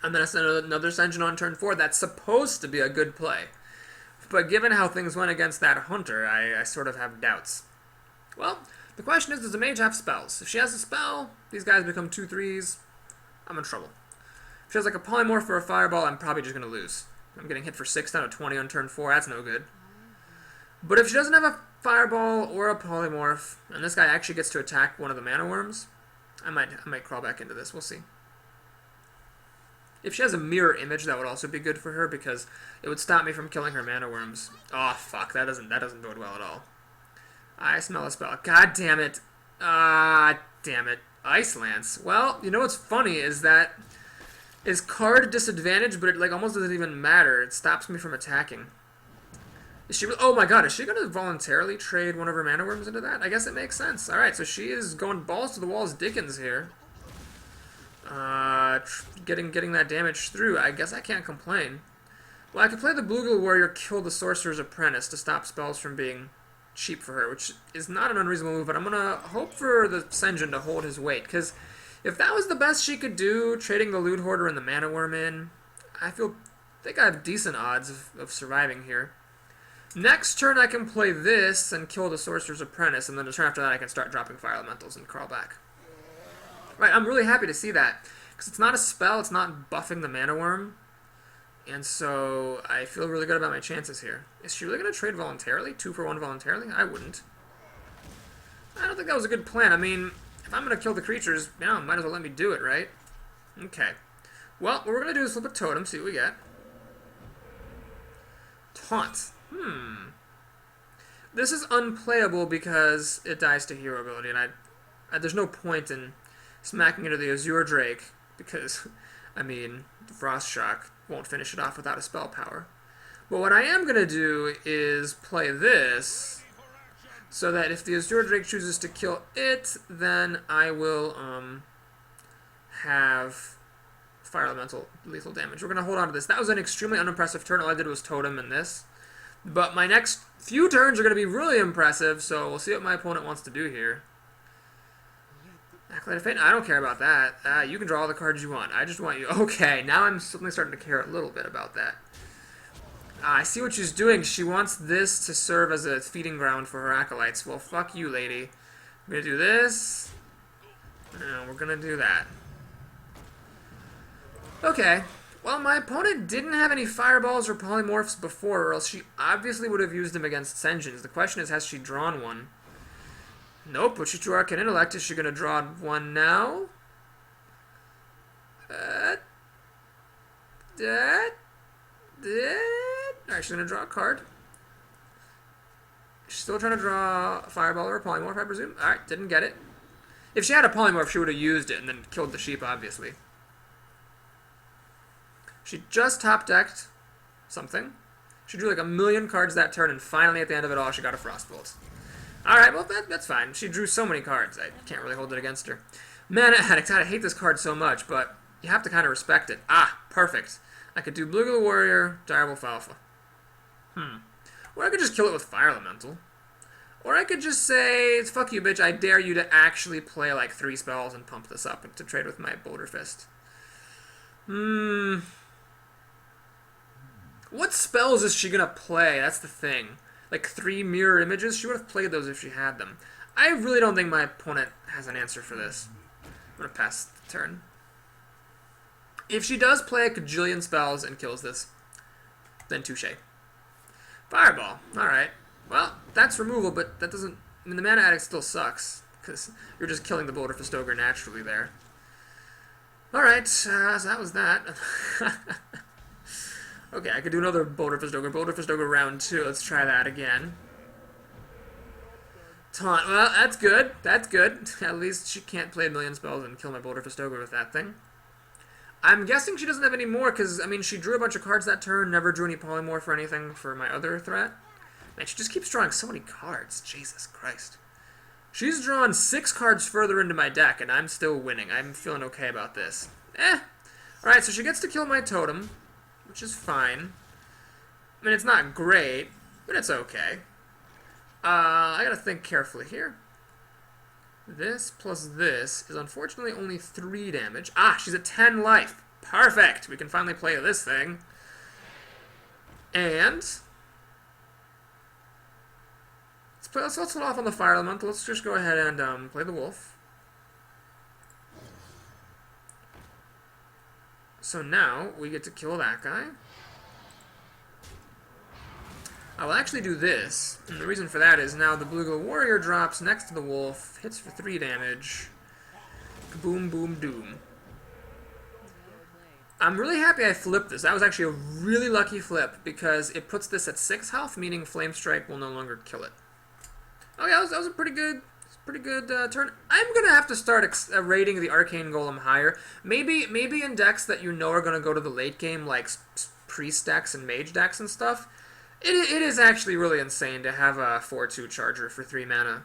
And then I send another Sen'jin on turn 4. That's supposed to be a good play. But given how things went against that Hunter, I sort of have doubts. Well, the question is, does the mage have spells? If she has a spell, these guys become 2/3s. I'm in trouble. If she has like a Polymorph or a Fireball, I'm probably just going to lose. I'm getting hit for 6 out of 20 on turn 4. That's no good. But if she doesn't have a Fireball or a Polymorph, and this guy actually gets to attack one of the Mana Worms, I might crawl back into this. We'll see. If she has a Mirror Image, that would also be good for her, because it would stop me from killing her Mana Worms. Oh, fuck. That doesn't bode well at all. I smell a spell. God damn it. Ah, damn it. Ice Lance. Well, you know what's funny is that is card disadvantage, but it like almost doesn't even matter. It stops me from attacking. Is she? Oh my God! Is she going to voluntarily trade one of her Mana Worms into that? I guess it makes sense. All right, so she is going balls to the walls, Dickens here. Getting that damage through. I guess I can't complain. Well, I could play the Bluegill Warrior, kill the Sorcerer's Apprentice to stop spells from being cheap for her, which is not an unreasonable move, but I'm going to hope for the Senjin to hold his weight, because if that was the best she could do, trading the Loot Hoarder and the Mana Worm in, I think I have decent odds of surviving here. Next turn I can play this and kill the Sorcerer's Apprentice, and then the turn after that I can start dropping Fire Elementals and crawl back. Right, I'm really happy to see that, because it's not a spell, it's not buffing the Mana Worm, and so I feel really good about my chances here. Is she really going to trade voluntarily? 2 for 1 voluntarily? I wouldn't. I don't think that was a good plan. I mean, if I'm going to kill the creatures, might as well let me do it, right? Okay. Well, what we're going to do is flip a totem, see what we get. Taunt. This is unplayable because it dies to hero ability, and there's no point in smacking into the Azure Drake because, I mean, the Frost Shock won't finish it off without a spell power. But what I am going to do is play this so that if the Azure Drake chooses to kill it, then I will have Fire Elemental lethal damage. We're going to hold on to this. That was an extremely unimpressive turn. All I did was totem in this. But my next few turns are going to be really impressive, so we'll see what my opponent wants to do here. Acolyte of Fate? I don't care about that. You can draw all the cards you want. I just want you... Okay, now I'm suddenly starting to care a little bit about that. I see what she's doing. She wants this to serve as a feeding ground for her Acolytes. Well, fuck you, lady. I'm going to do this. And we're going to do that. Okay. Well, my opponent didn't have any Fireballs or Polymorphs before, or else she obviously would have used them against Senjins. The question is, has she drawn one? Nope, but she drew Arcane Intellect. Is she going to draw one now? Alright, she's going to draw a card. She's still trying to draw a Fireball or a Polymorph, I presume. Alright, didn't get it. If she had a Polymorph, she would have used it and then killed the sheep, obviously. She just top-decked something. She drew like 1,000,000 cards that turn, and finally at the end of it all, she got a Frostbolt. Alright, well, that's fine. She drew so many cards, I can't really hold it against her. Mana Addict, I hate this card so much, but you have to kind of respect it. Ah, perfect. I could do Bluegill Warrior, Direwolf Alpha. Or I could just kill it with Fire Elemental. Or I could just say, fuck you, bitch, I dare you to actually play like 3 spells and pump this up to trade with my Boulder Fist. What spells is she going to play? That's the thing. Like 3 mirror images? She would have played those if she had them. I really don't think my opponent has an answer for this. I'm going to pass the turn. If she does play a cajillion spells and kills this, then touche. Fireball. Alright. Well, that's removal, but that doesn't... I mean, the Mana Addict still sucks, because you're just killing the Boulder Fist Ogre naturally there. Alright, so that was that. Okay, I could do another Boulder Fist Ogre round 2. Let's try that again. Taunt. Well, that's good. That's good. At least she can't play 1,000,000 spells and kill my Boulder Fist Ogre with that thing. I'm guessing she doesn't have any more, because, I mean, she drew a bunch of cards that turn, never drew any Polymorph or anything for my other threat. Man, she just keeps drawing so many cards. Jesus Christ. She's drawn 6 cards further into my deck, and I'm still winning. I'm feeling okay about this. Alright, so she gets to kill my totem, which is fine. I mean, it's not great, but it's okay. I gotta think carefully here. This plus this is unfortunately only 3 damage. Ah, she's at 10 life. Perfect! We can finally play this thing. And... let's hold off on the Fire Elemental. Let's just go ahead and play the Wolf. So now, we get to kill that guy. I will actually do this, and the reason for that is now the Bluegill Warrior drops next to the Wolf, hits for 3 damage. Boom, boom, doom. I'm really happy I flipped this. That was actually a really lucky flip, because it puts this at 6 health, meaning Flame Strike will no longer kill it. Okay, that was a pretty good turn. I'm going to have to start rating the Arcane Golem higher. Maybe in decks that you know are going to go to the late game, like Priest decks and Mage decks and stuff. It is actually really insane to have a 4/2 charger for 3 mana.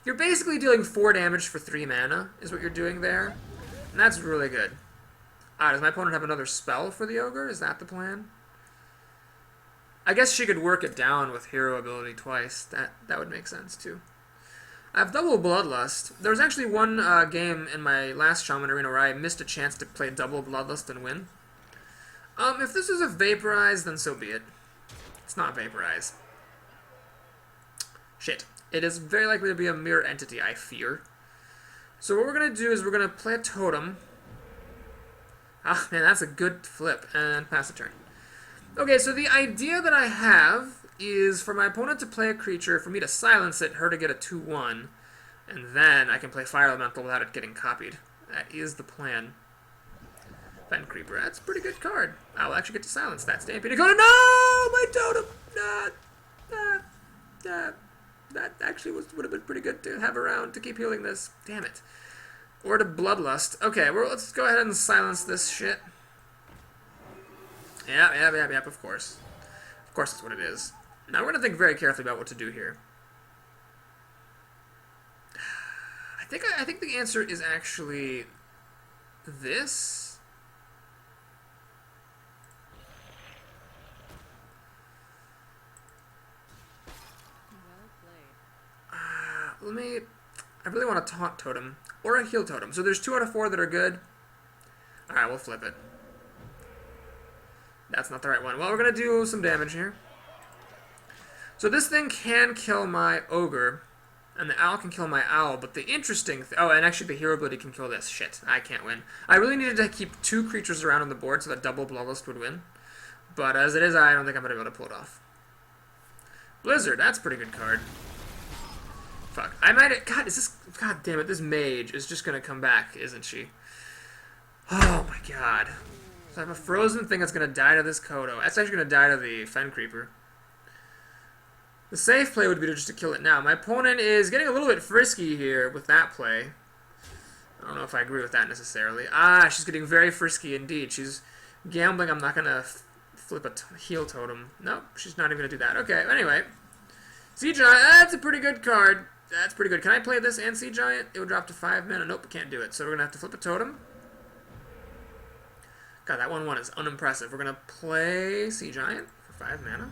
You're basically dealing 4 damage for 3 mana, is what you're doing there. And that's really good. Does my opponent have another spell for the Ogre? Is that the plan? I guess she could work it down with hero ability twice. That would make sense too. I have double Bloodlust. There was actually one game in my last Shaman Arena where I missed a chance to play double Bloodlust and win. If this is a Vaporize, then so be it. It's not Vaporize. Shit. It is very likely to be a mirror entity, I fear. So what we're going to do is we're going to play a totem. Ah, man, that's a good flip. And pass the turn. Okay, so the idea that I have is for my opponent to play a creature, for me to silence it, her to get a 2/1, and then I can play Fire Elemental without it getting copied. That is the plan. Fen Creeper, that's a pretty good card. I'll actually get to silence that Stampede Dakota. No! My totem! That actually would have been pretty good to have around to keep healing this. Damn it. Or to Bloodlust. Okay, well, let's go ahead and silence this shit. Yep, of course. Of course that's what it is. Now we're going to think very carefully about what to do here. I think the answer is actually this. I really want a Taunt Totem or a Heal Totem. So there's 2 out of 4 that are good. Alright, we'll flip it. That's not the right one. Well, we're going to do some damage here. So this thing can kill my Ogre, and the Owl can kill my Owl, but the interesting oh, and actually the hero ability can kill this. Shit, I can't win. I really needed to keep 2 creatures around on the board so that double Bloodlust would win. But as it is, I don't think I'm going to be able to pull it off. Blizzard, that's a pretty good card. Fuck. I might... God, is this... God damn it, this mage is just going to come back, isn't she? Oh my god. So I have a frozen thing that's going to die to this Kodo. That's actually going to die to the Fen Creeper. The safe play would be just to kill it now. My opponent is getting a little bit frisky here with that play. I don't know if I agree with that necessarily. Ah, she's getting very frisky indeed. She's gambling I'm not going to flip a heal totem. Nope, she's not even going to do that. Okay, anyway. Sea Giant, that's a pretty good card. That's pretty good. Can I play this and Sea Giant? It would drop to 5 mana. Nope, can't do it. So we're going to have to flip a totem. God, that 1/1 is unimpressive. We're going to play Sea Giant for 5 mana.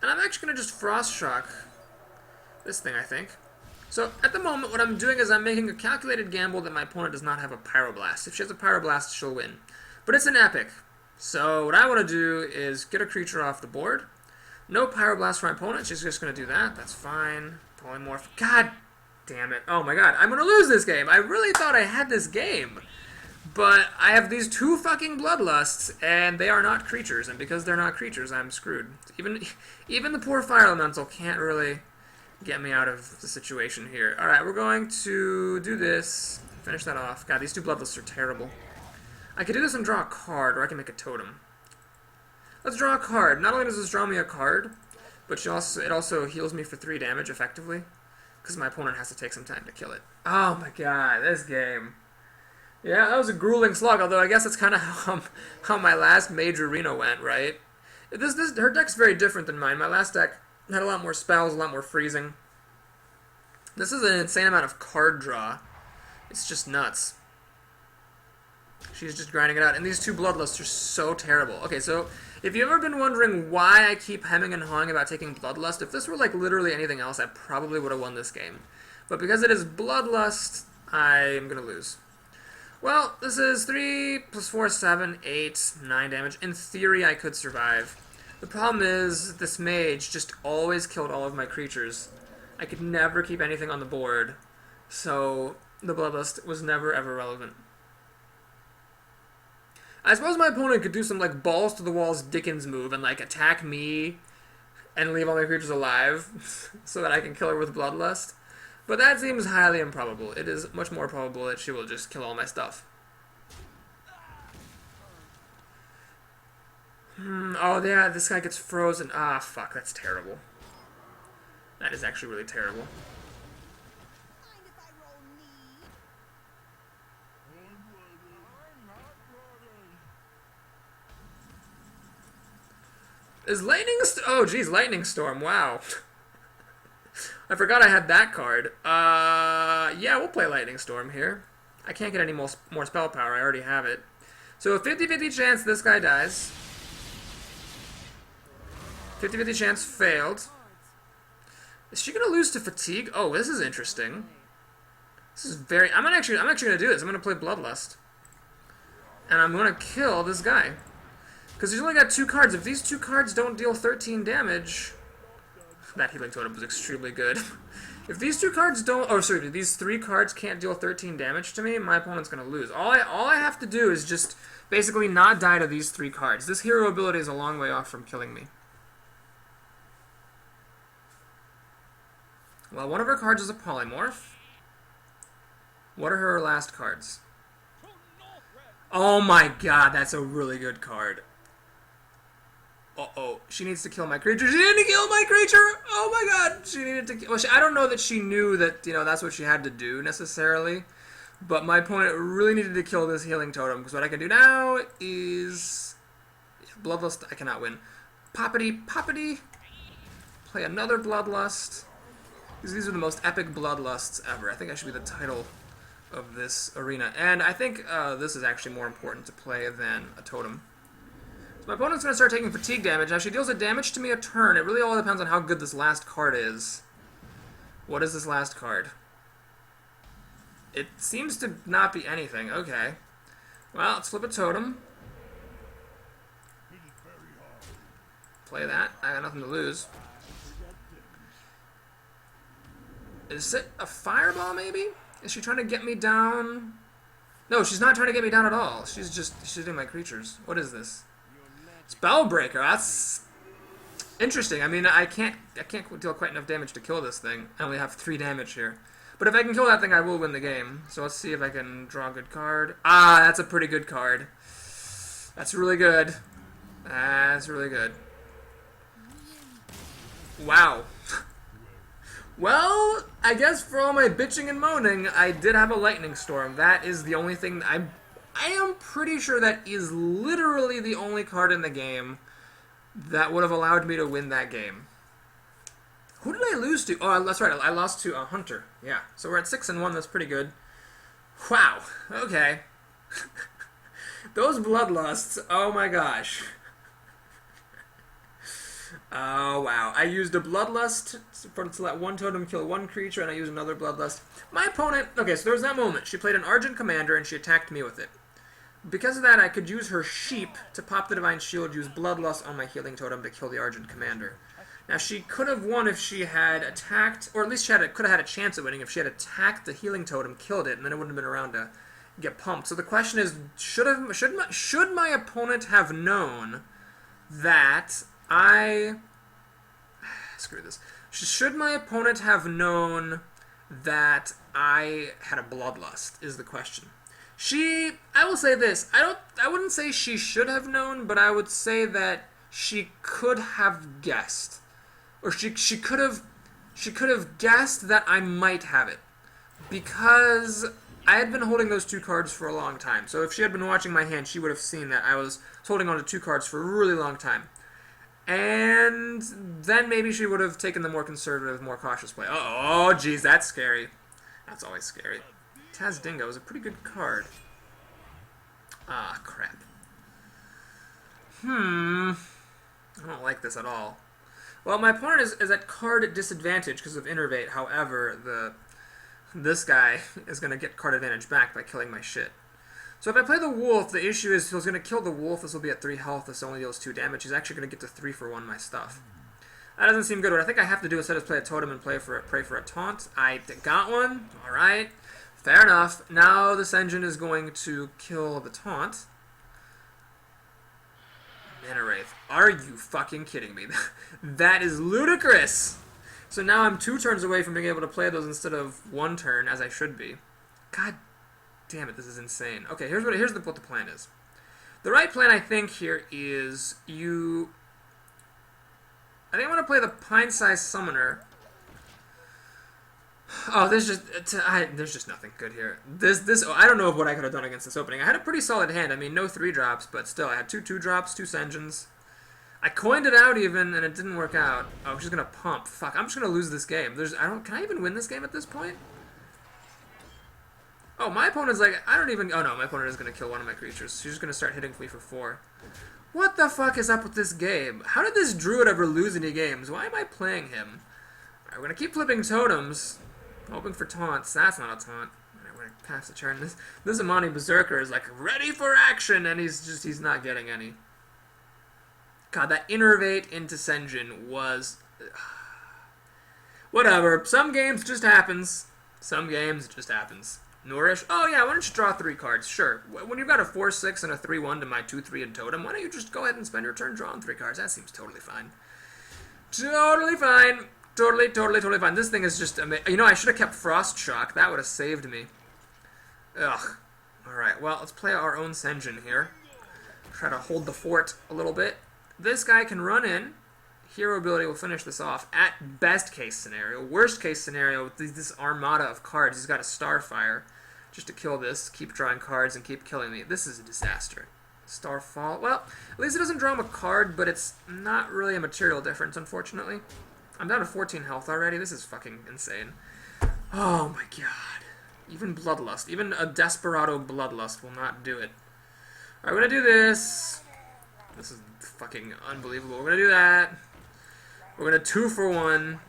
And I'm actually going to just Frost Shock this thing, I think. So, at the moment, what I'm doing is I'm making a calculated gamble that my opponent does not have a Pyroblast. If she has a Pyroblast, she'll win. But it's an epic. So, what I want to do is get a creature off the board. No Pyroblast for my opponent. She's just going to do that. That's fine. Polymorph. God damn it. Oh my god. I'm going to lose this game. I really thought I had this game. But I have these 2 fucking Bloodlusts, and they are not creatures, and because they're not creatures, I'm screwed. Even the poor Fire Elemental can't really get me out of the situation here. Alright, we're going to do this, finish that off. God, these 2 Bloodlusts are terrible. I could do this and draw a card, or I can make a totem. Let's draw a card. Not only does this draw me a card, but it also heals me for 3 damage, effectively, because my opponent has to take some time to kill it. Oh my god, this game. Yeah, that was a grueling slog, although I guess that's kind of how my last major arena went, right? Her deck's very different than mine. My last deck had a lot more spells, a lot more freezing. This is an insane amount of card draw. It's just nuts. She's just grinding it out. And these 2 Bloodlusts are so terrible. Okay, so if you've ever been wondering why I keep hemming and hawing about taking Bloodlust, if this were like literally anything else, I probably would have won this game. But because it is Bloodlust, I'm going to lose. Well, this is 3 plus 4, 7, 8, 9 damage. In theory, I could survive. The problem is, this mage just always killed all of my creatures. I could never keep anything on the board, so the Bloodlust was never ever relevant. I suppose my opponent could do some, like, balls to the walls Dickens move and, like, attack me and leave all my creatures alive so that I can kill her with Bloodlust. But that seems highly improbable. It is much more probable that she will just kill all my stuff. Oh, yeah, this guy gets frozen. Ah, fuck, that's terrible. That is actually really terrible. Is Lightning oh, geez, Lightning Storm, wow. I forgot I had that card. Yeah, we'll play Lightning Storm here. I can't get any more spell power. I already have it. So a 50-50 chance this guy dies. 50-50 chance failed. Is she gonna lose to fatigue? Oh, this is interesting. This is very. I'm actually gonna do this. I'm gonna play Bloodlust, and I'm gonna kill this guy because he's only got 2 cards. If these 2 cards don't deal 13 damage, that healing totem was extremely good. If these 2 cards don't, oh sorry, these 3 cards can't deal 13 damage to me, my opponent's gonna lose. All I have to do is just basically not die to these 3 cards. This hero ability is a long way off from killing me. Well, one of her cards is a polymorph. What are her last cards? Oh my god, that's a really good card. Uh-oh, she needs to kill my creature. She didn't kill my creature! Oh my god, she needed to kill... Well, I don't know that she knew that, you know, that's what she had to do, necessarily. But my opponent really needed to kill this healing totem, because what I can do now is... Bloodlust, I cannot win. Poppity, poppity. Play another Bloodlust. These are the most epic Bloodlusts ever. I think that should be the title of this arena. And I think this is actually more important to play than a totem. My opponent's going to start taking fatigue damage. Now, she deals a damage to me a turn. It really all depends on how good this last card is. What is this last card? It seems to not be anything. Okay. Well, let's flip a totem. Play that. I got nothing to lose. Is it a fireball, maybe? Is she trying to get me down? No, she's not trying to get me down at all. She's hitting my creatures. What is this? Spellbreaker, that's interesting. I mean, I can't deal quite enough damage to kill this thing. I only have 3 damage here. But if I can kill that thing, I will win the game. So let's see if I can draw a good card. Ah, that's a pretty good card. That's really good. That's really good. Wow. Well, I guess for all my bitching and moaning, I did have a lightning storm. That is the only thing I am pretty sure that is literally the only card in the game that would have allowed me to win that game. Who did I lose to? Oh, that's right. I lost to a Hunter. Yeah. So we're at 6-1. That's pretty good. Wow. Okay. Those Bloodlusts. Oh my gosh. Oh wow. I used a Bloodlust to let one totem kill one creature, and I used another Bloodlust. My opponent... Okay, so there was that moment. She played an Argent Commander, and she attacked me with it. Because of that, I could use her Sheep to pop the Divine Shield, use Bloodlust on my healing totem to kill the Argent Commander. Now, she could have won if she had attacked, or at least she could have had a chance of winning if she had attacked the healing totem, killed it, and then it wouldn't have been around to get pumped. So the question is, should my opponent have known that screw this. Should my opponent have known that I had a Bloodlust, is the question. I will say this, I wouldn't say she should have known, but I would say that she could have guessed. Or she could have guessed that I might have it. Because I had been holding those 2 cards for a long time. So if she had been watching my hand, she would have seen that I was holding on to 2 cards for a really long time. And then maybe she would have taken the more conservative, more cautious play. Oh, geez, that's scary. That's always scary. Taz Dingo is a pretty good card. Ah, crap. I don't like this at all. Well, my opponent is at card disadvantage because of Innervate. However, this guy is going to get card advantage back by killing my shit. So if I play the Wolf, the issue is he's going to kill the Wolf. This will be at 3 health. This only deals 2 damage. He's actually going to get to 3 for 1 my stuff. That doesn't seem good. What I think I have to do instead is play a Totem and pray for a taunt. I got one. All right. Fair enough. Now this engine is going to kill the taunt. Mana Wraith. Are you fucking kidding me? That is ludicrous! So now I'm 2 turns away from being able to play those instead of 1 turn, as I should be. God damn it, this is insane. Okay, here's what the plan is. The right plan, I think, here is I think I'm going to play the Pine-Sized Summoner. Oh, there's just nothing good here. I don't know what I could have done against this opening. I had a pretty solid hand. I mean, no 3-drops, but still, I had 2 2-drops, 2 Sengens. I coined it out even, and it didn't work out. Oh, I'm just gonna pump. Fuck, I'm just gonna lose this game. Can I even win this game at this point? Oh, my opponent's like, I don't even... Oh, no, my opponent is going to kill one of my creatures. She's just going to start hitting me for 4. What the fuck is up with this game? How did this druid ever lose any games? Why am I playing him? Alright, we're going to keep flipping totems. Hoping for taunts. That's not a taunt. Alright, we're going to pass the turn. This Amani Berserker is like, ready for action, and he's not getting any. God, that Innervate into Senjin was... Whatever. Some games just happens. Some games it just happens. Nourish. Oh yeah, why don't you draw 3 cards? Sure. When you've got a 4/6 and a 3/1 to my 2/3 and totem, why don't you just go ahead and spend your turn drawing 3 cards? That seems totally fine. Totally fine. Totally fine. This thing is just amazing. You know, I should have kept Frost Shock. That would have saved me. Ugh. Alright, well, let's play our own Senjin here. Try to hold the fort a little bit. This guy can run in. Hero ability will finish this off at best case scenario. Worst case scenario, with this armada of cards, he's got a Starfire just to kill this, keep drawing cards, and keep killing me. This is a disaster. Starfall. Well, at least it doesn't draw him a card, but it's not really a material difference, unfortunately. I'm down to 14 health already. This is fucking insane. Oh my god. Even Bloodlust, even a Desperado Bloodlust will not do it. Alright, we're gonna do this. This is fucking unbelievable. We're gonna do that. We're gonna 2 for 1.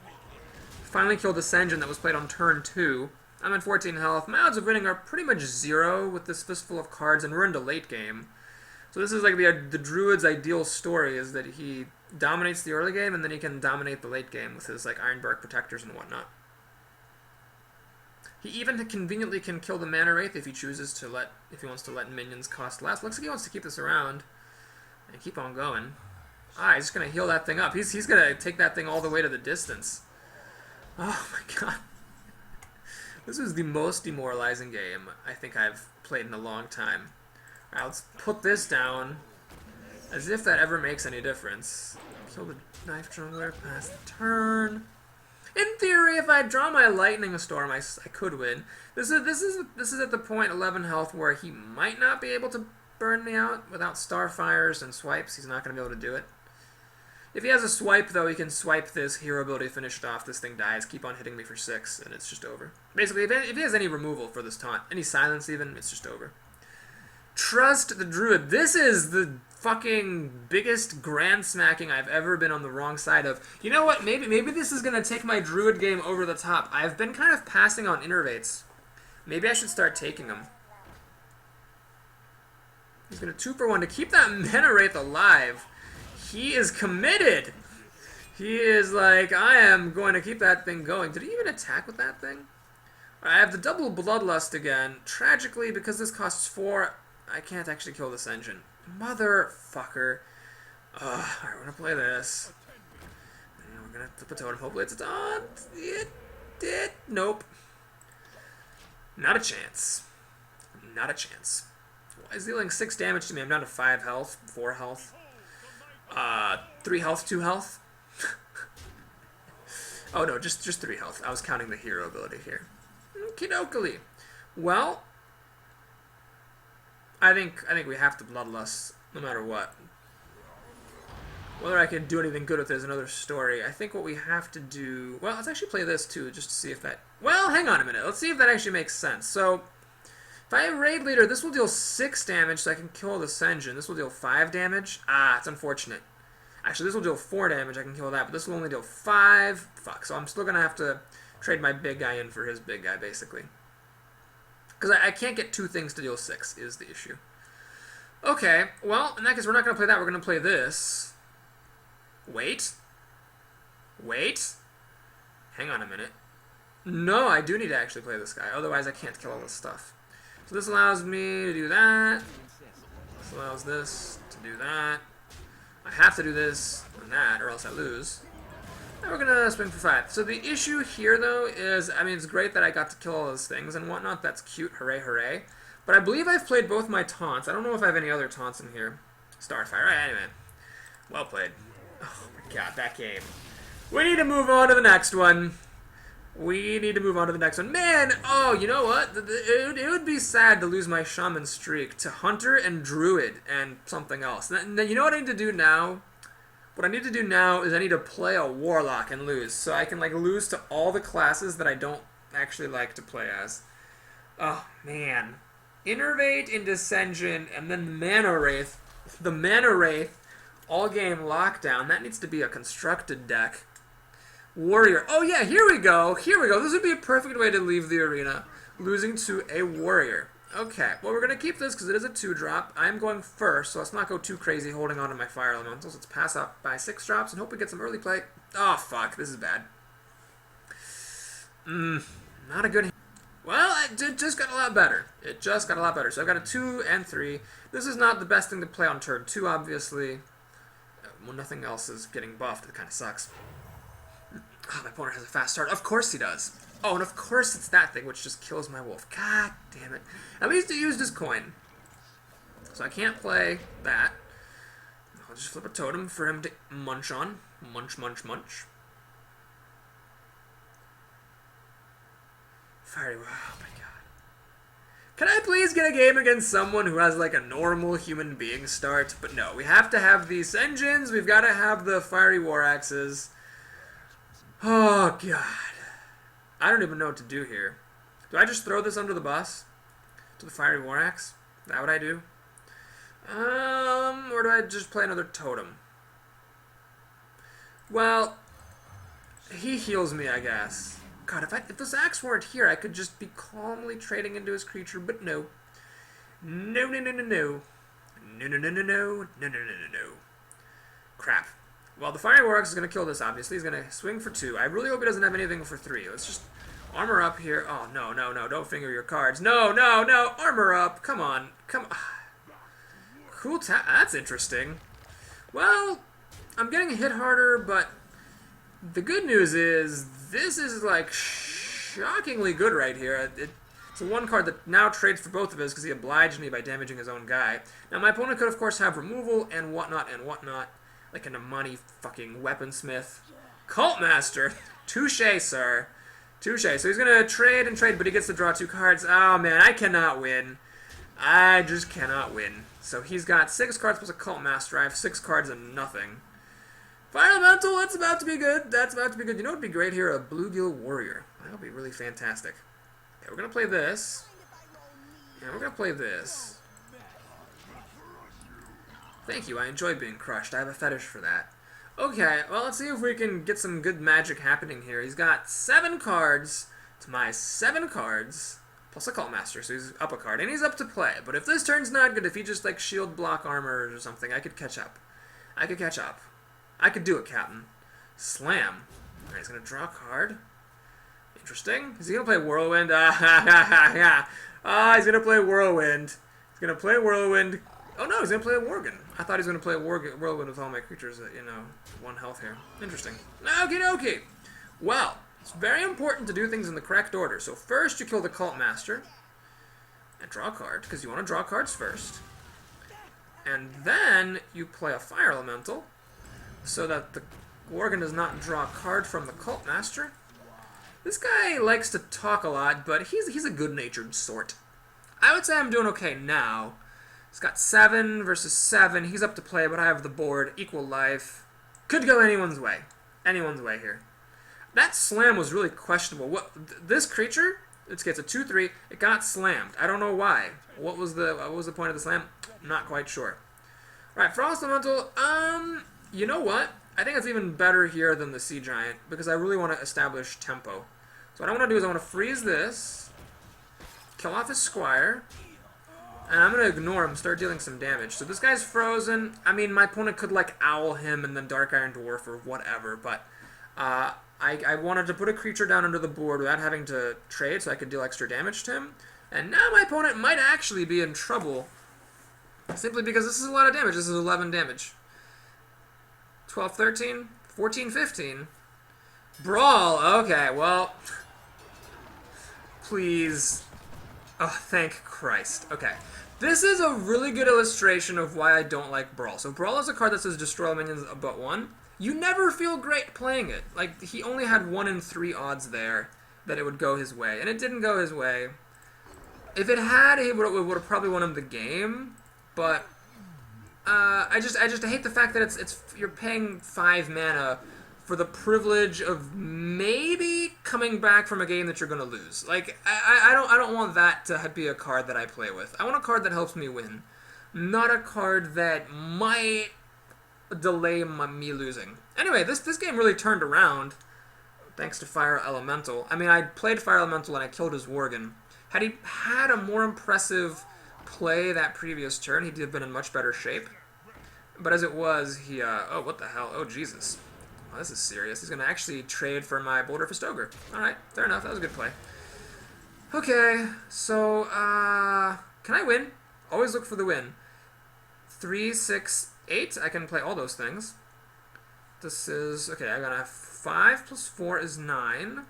Finally killed the Senjin that was played on turn 2. I'm at 14 health. My odds of winning are pretty much 0 with this fistful of cards, and we're into late game. So this is like the Druid's ideal story, is that he dominates the early game, and then he can dominate the late game with his like Ironbark Protectors and whatnot. He even conveniently can kill the Mana Wraith if he chooses to if he wants to let minions cost less. Looks like he wants to keep this around and keep on going. Ah, he's just gonna heal that thing up. He's gonna take that thing all the way to the distance. Oh my god. This was the most demoralizing game I think I've played in a long time. Alright, let's put this down. As if that ever makes any difference. Kill the Knife Jungler, pass the turn. In theory, if I draw my Lightning Storm, I could win. This is at the point 11 health where he might not be able to burn me out without Starfires and swipes. He's not going to be able to do it. If he has a swipe, though, he can swipe this hero ability, finish it off, this thing dies, keep on hitting me for 6, and it's just over. Basically, if he has any removal for this taunt, any silence even, it's just over. Trust the Druid. This is the fucking biggest grand smacking I've ever been on the wrong side of. You know what? Maybe this is going to take my Druid game over the top. I've been kind of passing on Innervates. Maybe I should start taking them. He's going to 2 for 1 to keep that Mana Wraith alive. He is committed. He is like, I am going to keep that thing going. Did he even attack with that thing? I have the double Bloodlust again. Tragically, because this costs 4, I can't actually kill this engine. Motherfucker. Alright, we're going to play this. And we're going to flip a totem. Hopefully it's a taunt. Nope. Not a chance. Not a chance. Why is dealing 6 damage to me? I'm down to 5 health, 4 health. 3 health, 2 health. Oh no, just 3 health. I was counting the hero ability here. Okie dokie. Well, I think we have to Bloodlust no matter what. Whether I can do anything good with it is another story. I think what we have to do... Well, let's actually play this too, just to see if that... Well, hang on a minute. Let's see if that actually makes sense. So, if I have Raid Leader, this will deal 6 damage, so I can kill the Senjin. This will deal 5 damage. Ah, it's unfortunate. Actually, this will deal 4 damage. I can kill that, but this will only deal 5. Fuck, so I'm still going to have to trade my big guy in for his big guy, basically. Because I can't get 2 things to deal 6, is the issue. Okay, well, in that case, we're not going to play that. We're going to play this. Wait. Hang on a minute. No, I do need to actually play this guy. Otherwise, I can't kill all this stuff. So this allows me to do that. This allows this to do that. I have to do this and that, or else I lose. And we're going to swing for 5. So the issue here, though, is, I mean, it's great that I got to kill all those things and whatnot. That's cute. Hooray, hooray. But I believe I've played both my taunts. I don't know if I have any other taunts in here. Starfire. All right, anyway. Well played. Oh, my God, that game. We need to move on to the next one. Man, oh, you know what? It would be sad to lose my Shaman streak to Hunter and Druid and something else. You know what I need to do now? What I need to do now is I need to play a Warlock and lose. So I can, like, lose to all the classes that I don't actually like to play as. Oh, man. Innervate, Indissension, and then Mana Wraith. The Mana Wraith, all game lockdown. That needs to be a constructed deck. Warrior. Oh, yeah, here we go. Here we go. This would be a perfect way to leave the arena. Losing to a Warrior. Okay, well, we're going to keep this because it is a 2-drop. I'm going first, so let's not go too crazy holding on to my Fire Elementals. Let's pass up by 6 drops and hope we get some early play. Oh, fuck. This is bad. Not a good... Well, it just got a lot better. It just got a lot better. So I've got a 2 and 3. This is not the best thing to play on turn 2, obviously. When nothing else is getting buffed, it kind of sucks. Oh, my opponent has a fast start. Of course he does. Oh, and of course it's that thing which just kills my wolf. God damn it. At least he used his coin. So I can't play that. I'll just flip a totem for him to munch on. Munch, munch, munch. Fiery... Oh my god. Can I please get a game against someone who has like a normal human being start? But no, we have to have these engines. We've got to have the fiery war axes. Oh god. I don't even know what to do here. Do I just throw this under the bus? To the Fiery War Axe? Is that what I do? Or do I just play another totem? Well, he heals me, I guess. God, if this axe weren't here, I could just be calmly trading into his creature, but no. No, no, no, no, no. No, no, no, no, no. No, no, no, no, no. Crap. Well, the Fiery War Axe is going to kill this, obviously. He's going to swing for 2. I really hope he doesn't have anything for 3. Let's just armor up here. Oh, no, no, no. Don't finger your cards. No, no, no. Armor up. Come on. Come on. Cool That's interesting. Well, I'm getting hit harder, but the good news is this is, like, shockingly good right here. It's a 1 card that now trades for both of us because he obliged me by damaging his own guy. Now, my opponent could, of course, have removal and whatnot and whatnot. Like an Amani fucking weaponsmith. Cult Master! Touche, sir. Touche. So he's gonna trade and trade, but he gets to draw 2 cards. Oh man, I cannot win. I just cannot win. So he's got 6 cards plus a Cult Master. I have 6 cards and nothing. Fire Elemental, that's about to be good. That's about to be good. You know what would be great here? A Bluegill Warrior. That would be really fantastic. Okay, we're gonna play this. And we're gonna play this. Thank you, I enjoy being crushed. I have a fetish for that. Okay, well, let's see if we can get some good magic happening here. He's got 7 cards to my 7 cards, plus a Cult Master, so he's up a card, and he's up to play. But if this turn's not good, if he just, like, shield block armor or something, I could catch up. I could catch up. I could do it, Captain. Slam. Alright, he's gonna draw a card. Interesting. Is he gonna play Whirlwind? He's gonna play Whirlwind. He's gonna play Whirlwind. Oh no, he's going to play a Worgen. I thought he was going to play a Whirlwind with all my creatures at, 1 health here. Interesting. Okie dokie. Well, it's very important to do things in the correct order. So first you kill the Cult Master and draw a card, because you want to draw cards first. And then you play a Fire Elemental so that the Worgen does not draw a card from the Cult Master. This guy likes to talk a lot, but he's a good-natured sort. I would say I'm doing okay now. He's got 7 versus 7. He's up to play, but I have the board. Equal life. Could go anyone's way. Anyone's way here. That slam was really questionable. This creature, it gets a 2/3. It got slammed. I don't know why. What was the point of the slam? I'm not quite sure. All right, Frost Elemental. You know what? I think it's even better here than the Sea Giant because I really want to establish tempo. So what I want to do is I want to freeze this, kill off his Squire. And I'm going to ignore him, start dealing some damage. So this guy's frozen. I mean, my opponent could, like, owl him and then Dark Iron Dwarf or whatever. But I wanted to put a creature down under the board without having to trade so I could deal extra damage to him. And now my opponent might actually be in trouble. Simply because this is a lot of damage. This is 11 damage. 12, 13, 14, 15. Brawl. Okay, well. Please. Oh, thank Christ. Okay. This is a really good illustration of why I don't like Brawl. So Brawl is a card that says destroy all minions but 1. You never feel great playing it. Like, he only had 1 in 3 odds there that it would go his way. And it didn't go his way. If it had, it would have probably won him the game. But I just hate the fact that you're paying 5 mana for the privilege of maybe coming back from a game that you're going to lose. Like, I don't want that to be a card that I play with. I want a card that helps me win, not a card that might delay me losing. Anyway, this game really turned around thanks to Fire Elemental. I mean, I played Fire Elemental and I killed his Worgen. Had he had a more impressive play that previous turn, he'd have been in much better shape. But as it was, he, oh, what the hell? Oh, Jesus. Oh, this is serious. He's going to actually trade for my Boulder Fist Ogre. Alright, fair enough. That was a good play. Okay, so, can I win? Always look for the win. 3, 6, 8. I can play all those things. This is, okay, I got a 5 plus 4 is 9.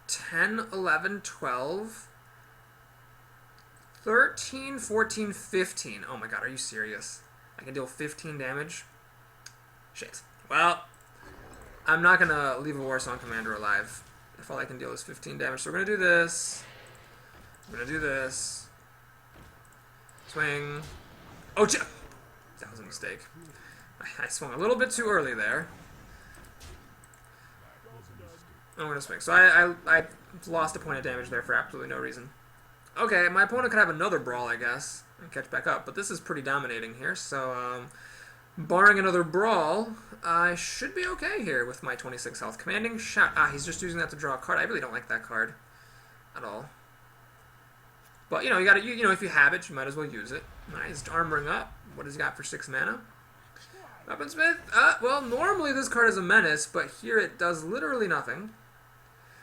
10, 11, 12. 13, 14, 15. Oh my god, are you serious? I can deal 15 damage? Shit. Well, I'm not going to leave a Warsong Commander alive if all I can deal is 15 damage. So we're going to do this. I'm going to do this. Swing. Oh, that was a mistake. I swung a little bit too early there. I'm going to swing. So I lost a point of damage there for absolutely no reason. Okay, my opponent could have another brawl, I guess, and catch back up. But this is pretty dominating here, so barring another brawl, I should be okay here with my 26 health. Commanding Shout. Ah, he's just using that to draw a card. I really don't like that card at all. But, you know, you gotta, you know, if you have it, you might as well use it. Nice, armoring up. What has he got for 6 mana? Weaponsmith? Well, normally this card is a menace, but here it does literally nothing.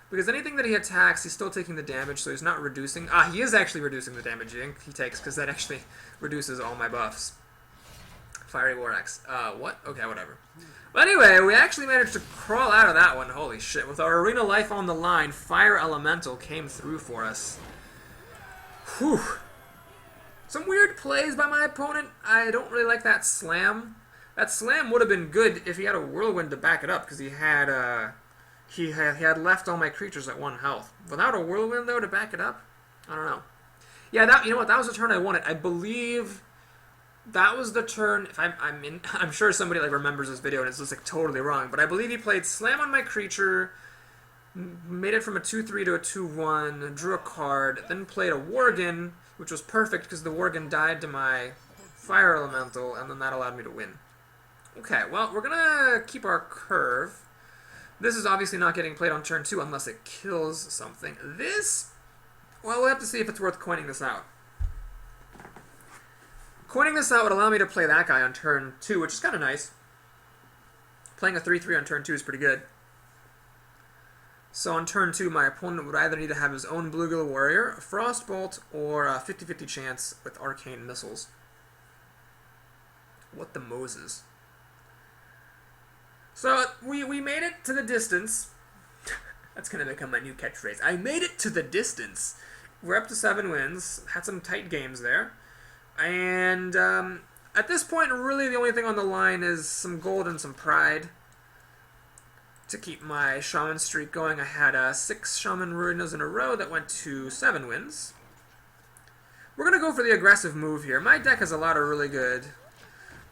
Because anything that he attacks, he's still taking the damage, so he's not reducing. Ah, he is actually reducing the damage he takes, because that actually reduces all my buffs. Fiery War Axe. What? Okay, whatever. But anyway, we actually managed to crawl out of that one. Holy shit. With our arena life on the line, Fire Elemental came through for us. Whew. Some weird plays by my opponent. I don't really like that slam. That slam would have been good if he had a Whirlwind to back it up, because he had left all my creatures at 1 health. Without a Whirlwind, though, to back it up? I don't know. Yeah, that, you know what? That was the turn I wanted. I believe that was the turn. If I'm sure somebody like remembers this video and it's just like totally wrong, but I believe he played Slam on my creature, made it from a 2/3 to a 2/1, drew a card, then played a Worgen, which was perfect because the Worgen died to my Fire Elemental, and then that allowed me to win. Okay, well, we're gonna keep our curve. This is obviously not getting played on turn 2 unless it kills something. This, well, we'll have to see if it's worth coining this out. Coining this out would allow me to play that guy on turn 2, which is kind of nice. Playing a 3/3 on turn 2 is pretty good. So on turn 2, my opponent would either need to have his own Bluegill Warrior, a Frostbolt, or a 50-50 chance with Arcane Missiles. What the Moses? So, we made it to the distance. That's going to become my new catchphrase. I made it to the distance. We're up to 7 wins. Had some tight games there. And at this point, really the only thing on the line is some gold and some pride to keep my Shaman streak going. I had 6 Shaman Ruinas in a row that went to 7 wins. We're going to go for the aggressive move here. My deck has a lot of really good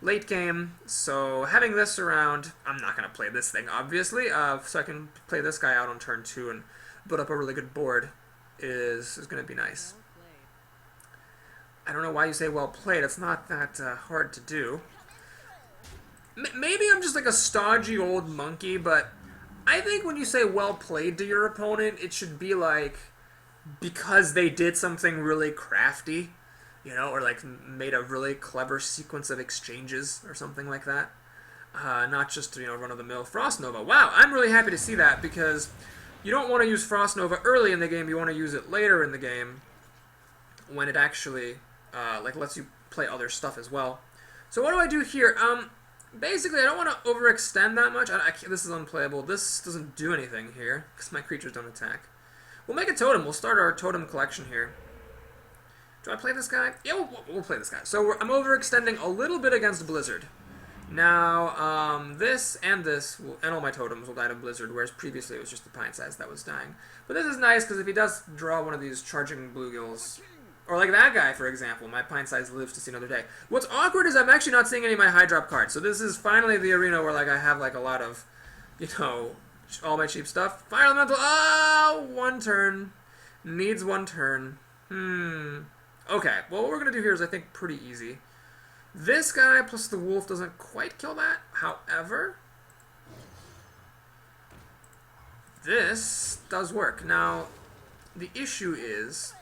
late game, so having this around, I'm not going to play this thing, obviously, so I can play this guy out on turn 2 and build up a really good board is going to be nice. I don't know why you say well played. It's not that hard to do. Maybe I'm just like a stodgy old monkey, but I think when you say well played to your opponent, it should be like because they did something really crafty. You know, or like made a really clever sequence of exchanges or something like that. Not just, you know, run-of-the-mill Frost Nova. Wow, I'm really happy to see that because you don't want to use Frost Nova early in the game. You want to use it later in the game when it actually like lets you play other stuff as well. So what do I do here? Basically, I don't want to overextend that much. This is unplayable. This doesn't do anything here because my creatures don't attack. We'll make a totem. We'll start our totem collection here. Do I play this guy? Yeah, we'll play this guy. So I'm overextending a little bit against Blizzard. Now, this and this, and all my totems will die to Blizzard, whereas previously it was just the Pint Size that was dying. But this is nice, because if he does draw one of these charging bluegills, or like that guy, for example, my Pint Size lives to see another day. What's awkward is I'm actually not seeing any of my high drop cards. So this is finally the arena where like I have like a lot of, you know, All my cheap stuff. Fire Elemental. Oh, one turn. Needs one turn. Okay, well, what we're going to do here is, I think, pretty easy. This guy plus the wolf doesn't quite kill that. However, this does work. Now, the issue is,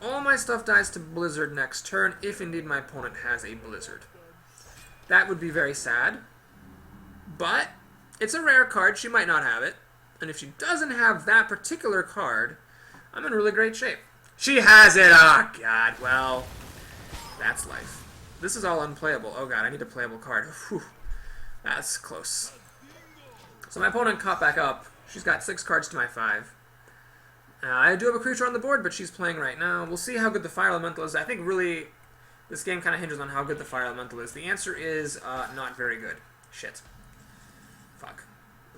all my stuff dies to Blizzard next turn, if indeed my opponent has a Blizzard. That would be very sad. But it's a rare card. She might not have it. And if she doesn't have that particular card, I'm in really great shape. She has it! Oh, God. Well, that's life. This is all unplayable. Oh, God. I need a playable card. Whew. That's close. So my opponent caught back up. She's got 6 cards to my 5. I do have a creature on the board, but she's playing right now. We'll see how good the Fire Elemental is. I think really this game kind of hinges on how good the Fire Elemental is. The answer is not very good. Shit. Fuck.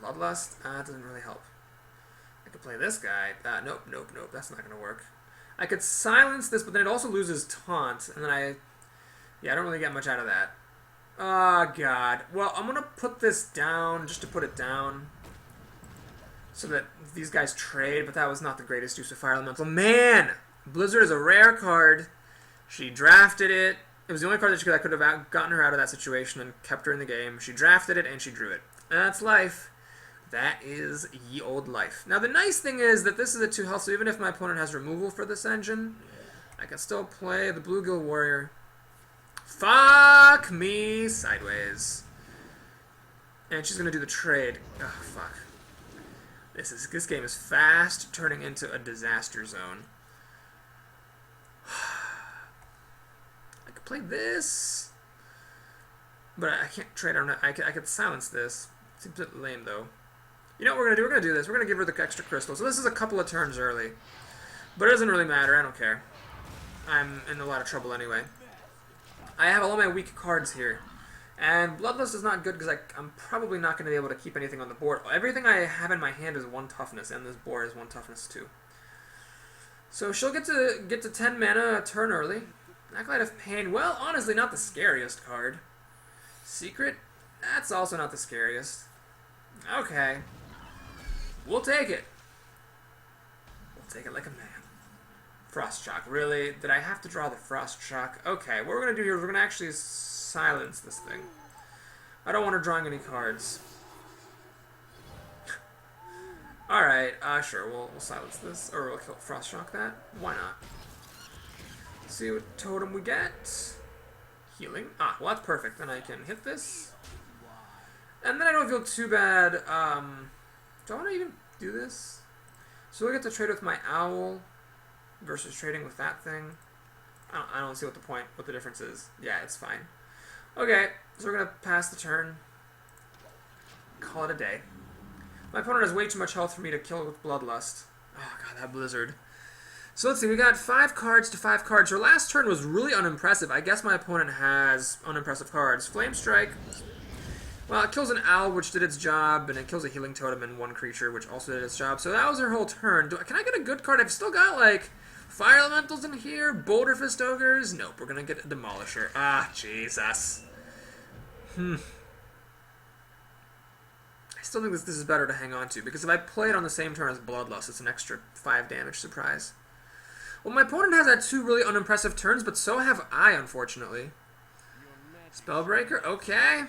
Bloodlust? Doesn't really help. I could play this guy. Nope. That's not going to work. I could silence this, but then it also loses Taunt, and then yeah, I don't really get much out of that. Oh, God. Well, I'm going to put this down just to put it down so that these guys trade, but that was not the greatest use of Fire Elemental. Man! Blizzard is a rare card. She drafted it. It was the only card that I could have gotten her out of that situation and kept her in the game. She drafted it, and she drew it. That's life. That is ye old life. Now, the nice thing is that this is a 2 health, so even if my opponent has removal for this engine, I can still play the Bluegill Warrior. Fuck me sideways. And she's going to do the trade. Oh, fuck. This game is fast turning into a disaster zone. I could play this, but I can't trade on it. I could silence this. Seems a bit lame, though. You know what we're going to do? We're going to do this. We're going to give her the extra crystal. So this is a couple of turns early. But it doesn't really matter. I don't care. I'm in a lot of trouble anyway. I have all my weak cards here. And Bloodlust is not good because I'm probably not going to be able to keep anything on the board. Everything I have in my hand is 1 toughness, and this board is 1 toughness too. So she'll get to 10 mana a turn early. Acolyte of Pain, well, honestly, not the scariest card. Secret, that's also not the scariest. Okay. We'll take it. We'll take it like a man. Frost Shock, really? Did I have to draw the Frost Shock? Okay, what we're going to do here is we're going to actually silence this thing. I don't want her drawing any cards. Alright, sure, we'll silence this, or we'll Frost Shock that. Why not? Let's see what totem we get. Healing. Ah, well that's perfect. Then I can hit this. And then I don't feel too bad. Do I want to even do this? So we get to trade with my owl versus trading with that thing. I don't see what the difference is. Yeah, it's fine. Okay, so we're going to pass the turn. Call it a day. My opponent has way too much health for me to kill with Bloodlust. Oh, God, that Blizzard. So let's see, we got 5 cards to 5 cards. Her last turn was really unimpressive. I guess my opponent has unimpressive cards. Flame Strike. Well, it kills an owl, which did its job, and it kills a healing totem and 1 creature, which also did its job. So that was her whole turn. Can I get a good card? I've still got, like, Fire Elementals in here, Boulder Fist Ogres. Nope, we're going to get a Demolisher. Ah, Jesus. I still think this is better to hang on to, because if I play it on the same turn as Bloodlust, it's an extra 5 damage surprise. Well, my opponent has had 2 really unimpressive turns, but so have I, unfortunately. Spellbreaker, okay.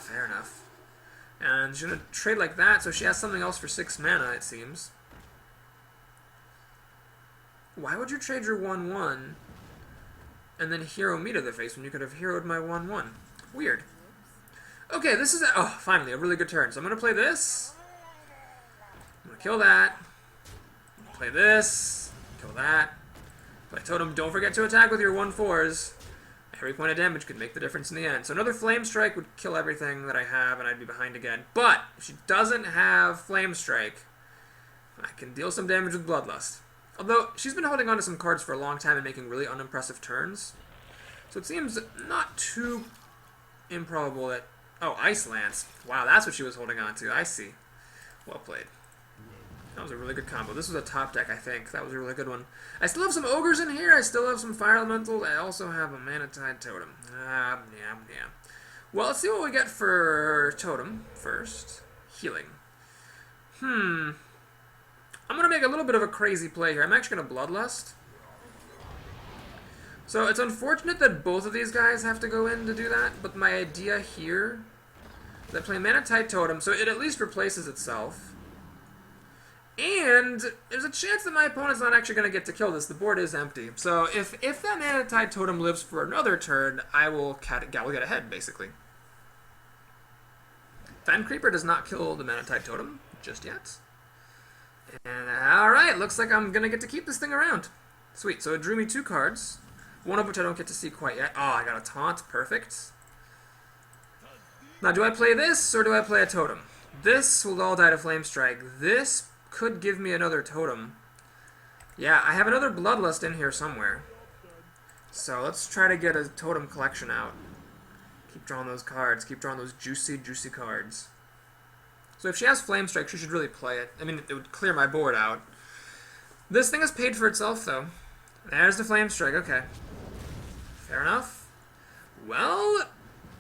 Fair enough. And she's going to trade like that, so she has something else for 6 mana, it seems. Why would you trade your 1/1 and then hero me to the face when you could have heroed my 1/1? Weird. Okay, this is finally a really good turn. So I'm going to play this. I'm going to kill that. Play this. Kill that. Play totem. Don't forget to attack with your 1/4s. Every point of damage could make the difference in the end. So another Flame Strike would kill everything that I have, and I'd be behind again. But if she doesn't have Flame Strike, I can deal some damage with Bloodlust. Although, she's been holding on to some cards for a long time and making really unimpressive turns. So it seems not too improbable that... Oh, Ice Lance. Wow, that's what she was holding on to. I see. Well played. That was a really good combo. This was a top deck, I think. That was a really good one. I still have some Ogres in here. I still have some Fire Elemental. I also have a Mana Tide Totem. Yeah. Well, let's see what we get for Totem first. healing. I'm going to make a little bit of a crazy play here. I'm actually going to Bloodlust. So it's unfortunate that both of these guys have to go in to do that, but my idea here is I play Mana Tide Totem, so it at least replaces itself. And there's a chance that my opponent's not actually going to get to kill this. The board is empty. So if that Mana Tide Totem lives for another turn, I will get ahead, basically. Fen Creeper does not kill the Mana Tide Totem just yet. And alright, looks like I'm going to get to keep this thing around. Sweet, so it drew me 2 cards, one of which I don't get to see quite yet. Oh, I got a taunt, perfect. Now, do I play this, or do I play a totem? This will all die to Flame Strike. This could give me another totem. Yeah, I have another Bloodlust in here somewhere. So let's try to get a totem collection out. Keep drawing those cards. Keep drawing those juicy, juicy cards. So if she has Flame Strike, she should really play it. I mean, it would clear my board out. This thing has paid for itself, though. There's the Flame Strike. Okay. Fair enough. Well,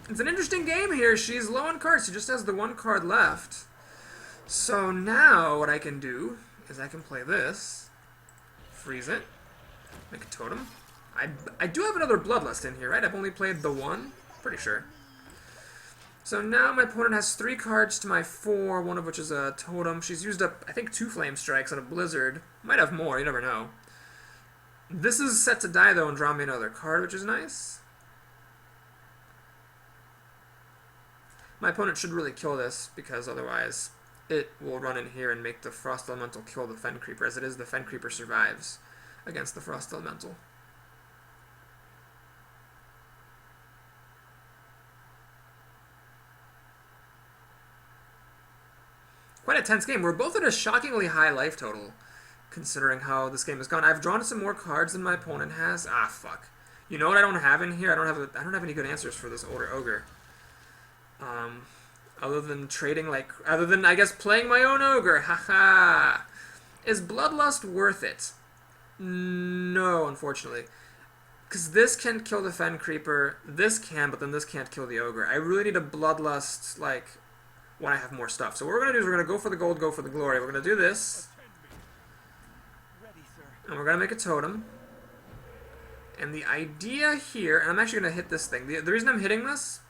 it's an interesting game here. She's low on cards. She just has the 1 card left. So now what I can do is I can play this, freeze it, make a totem. I do have another Bloodlust in here, right? I've only played the 1, pretty sure. So now my opponent has 3 cards to my 4, one of which is a totem. She's used up, I think, 2 Flame Strikes and a Blizzard. Might have more, you never know. This is set to die, though, and draw me another card, which is nice. My opponent should really kill this, because otherwise it will run in here and make the Frost Elemental kill the Fen Creeper. As it is, the Fen Creeper survives against the Frost Elemental. Quite a tense game. We're both at a shockingly high life total, considering how this game has gone. I've drawn some more cards than my opponent has. Ah, fuck. You know what I don't have in here? I don't have any good answers for this older ogre. Other than trading, other than, I guess, playing my own ogre. Haha. Is Bloodlust worth it? No, unfortunately. Because this can kill the Fen Creeper. This can, but then this can't kill the ogre. I really need a Bloodlust, when I have more stuff. So what we're going to do is we're going to go for the gold, go for the glory. We're going to do this. And we're going to make a totem. And the idea here, and I'm actually going to hit this thing. The reason I'm hitting this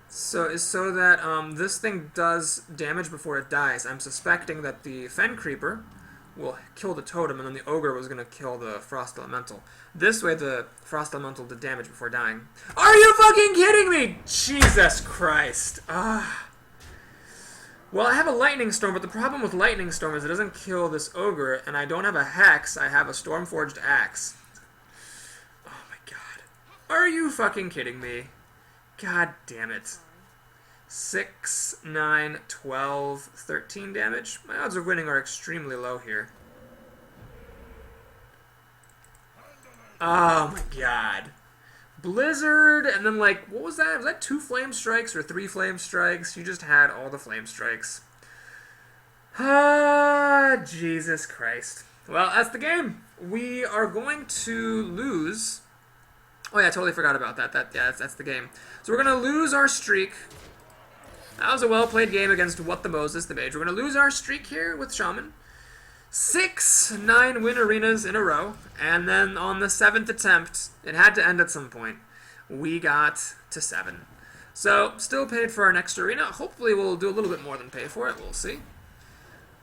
is so that this thing does damage before it dies. I'm suspecting that the Fen Creeper will kill the totem, and then the ogre was going to kill the Frost Elemental. This way, the Frost Elemental did damage before dying. Are you fucking kidding me? Jesus Christ. Well, I have a Lightning Storm, but the problem with Lightning Storm is it doesn't kill this ogre, and I don't have a Hex. I have a Stormforged Axe. Oh my god. Are you fucking kidding me? God damn it. 6, 9, 12, 13 damage. My odds of winning are extremely low here. Oh my god. Blizzard, and then what was that? Was that 2 Flame Strikes or 3 Flame Strikes? You just had all the Flame Strikes. Ah, Jesus Christ. Well, that's the game. We are going to lose. Oh yeah, I totally forgot about that. That's the game. So we're going to lose our streak. That was a well-played game against What the Moses, the Mage. We're going to lose our streak here with Shaman. 6 9-win arenas in a row, and then on the 7th attempt, it had to end at some point, we got to 7. So, still paid for our next arena. Hopefully we'll do a little bit more than pay for it. We'll see. It'd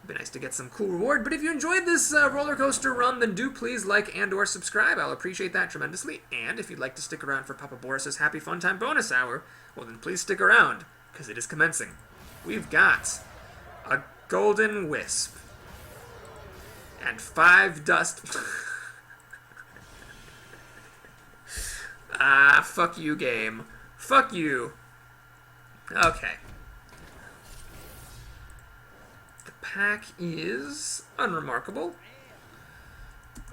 be nice to get some cool reward. But if you enjoyed this roller coaster run, then do please like and or subscribe. I'll appreciate that tremendously. And if you'd like to stick around for Papa Boris's Happy Fun Time bonus hour, well then please stick around, because it is commencing. We've got a Golden Wisp. And 5 dust. Fuck you, game. Fuck you. Okay. The pack is unremarkable.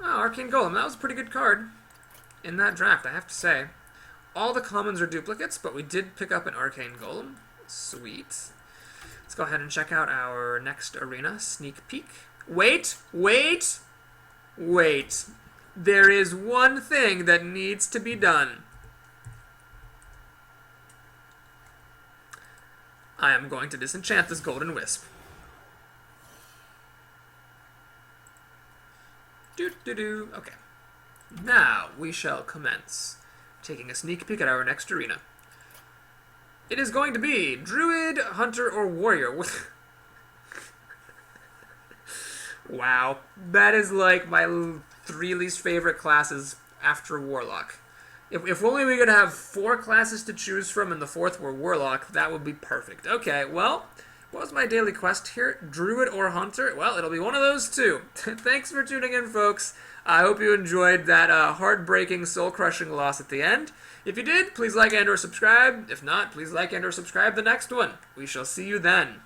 Oh, Arcane Golem. That was a pretty good card in that draft, I have to say. All the commons are duplicates, but we did pick up an Arcane Golem. Sweet. Let's go ahead and check out our next arena. Sneak peek. Wait. There is one thing that needs to be done. I am going to disenchant this Golden Wisp. Okay. Now we shall commence taking a sneak peek at our next arena. It is going to be Druid, Hunter, or Warrior. Wow. That is like my 3 least favorite classes after Warlock. If only we could have 4 classes to choose from and the 4th were Warlock, that would be perfect. Okay, well, what was my daily quest here? Druid or Hunter? Well, it'll be one of those two. Thanks for tuning in, folks. I hope you enjoyed that heartbreaking, soul-crushing loss at the end. If you did, please like and or subscribe. If not, please like and or subscribe the next one. We shall see you then.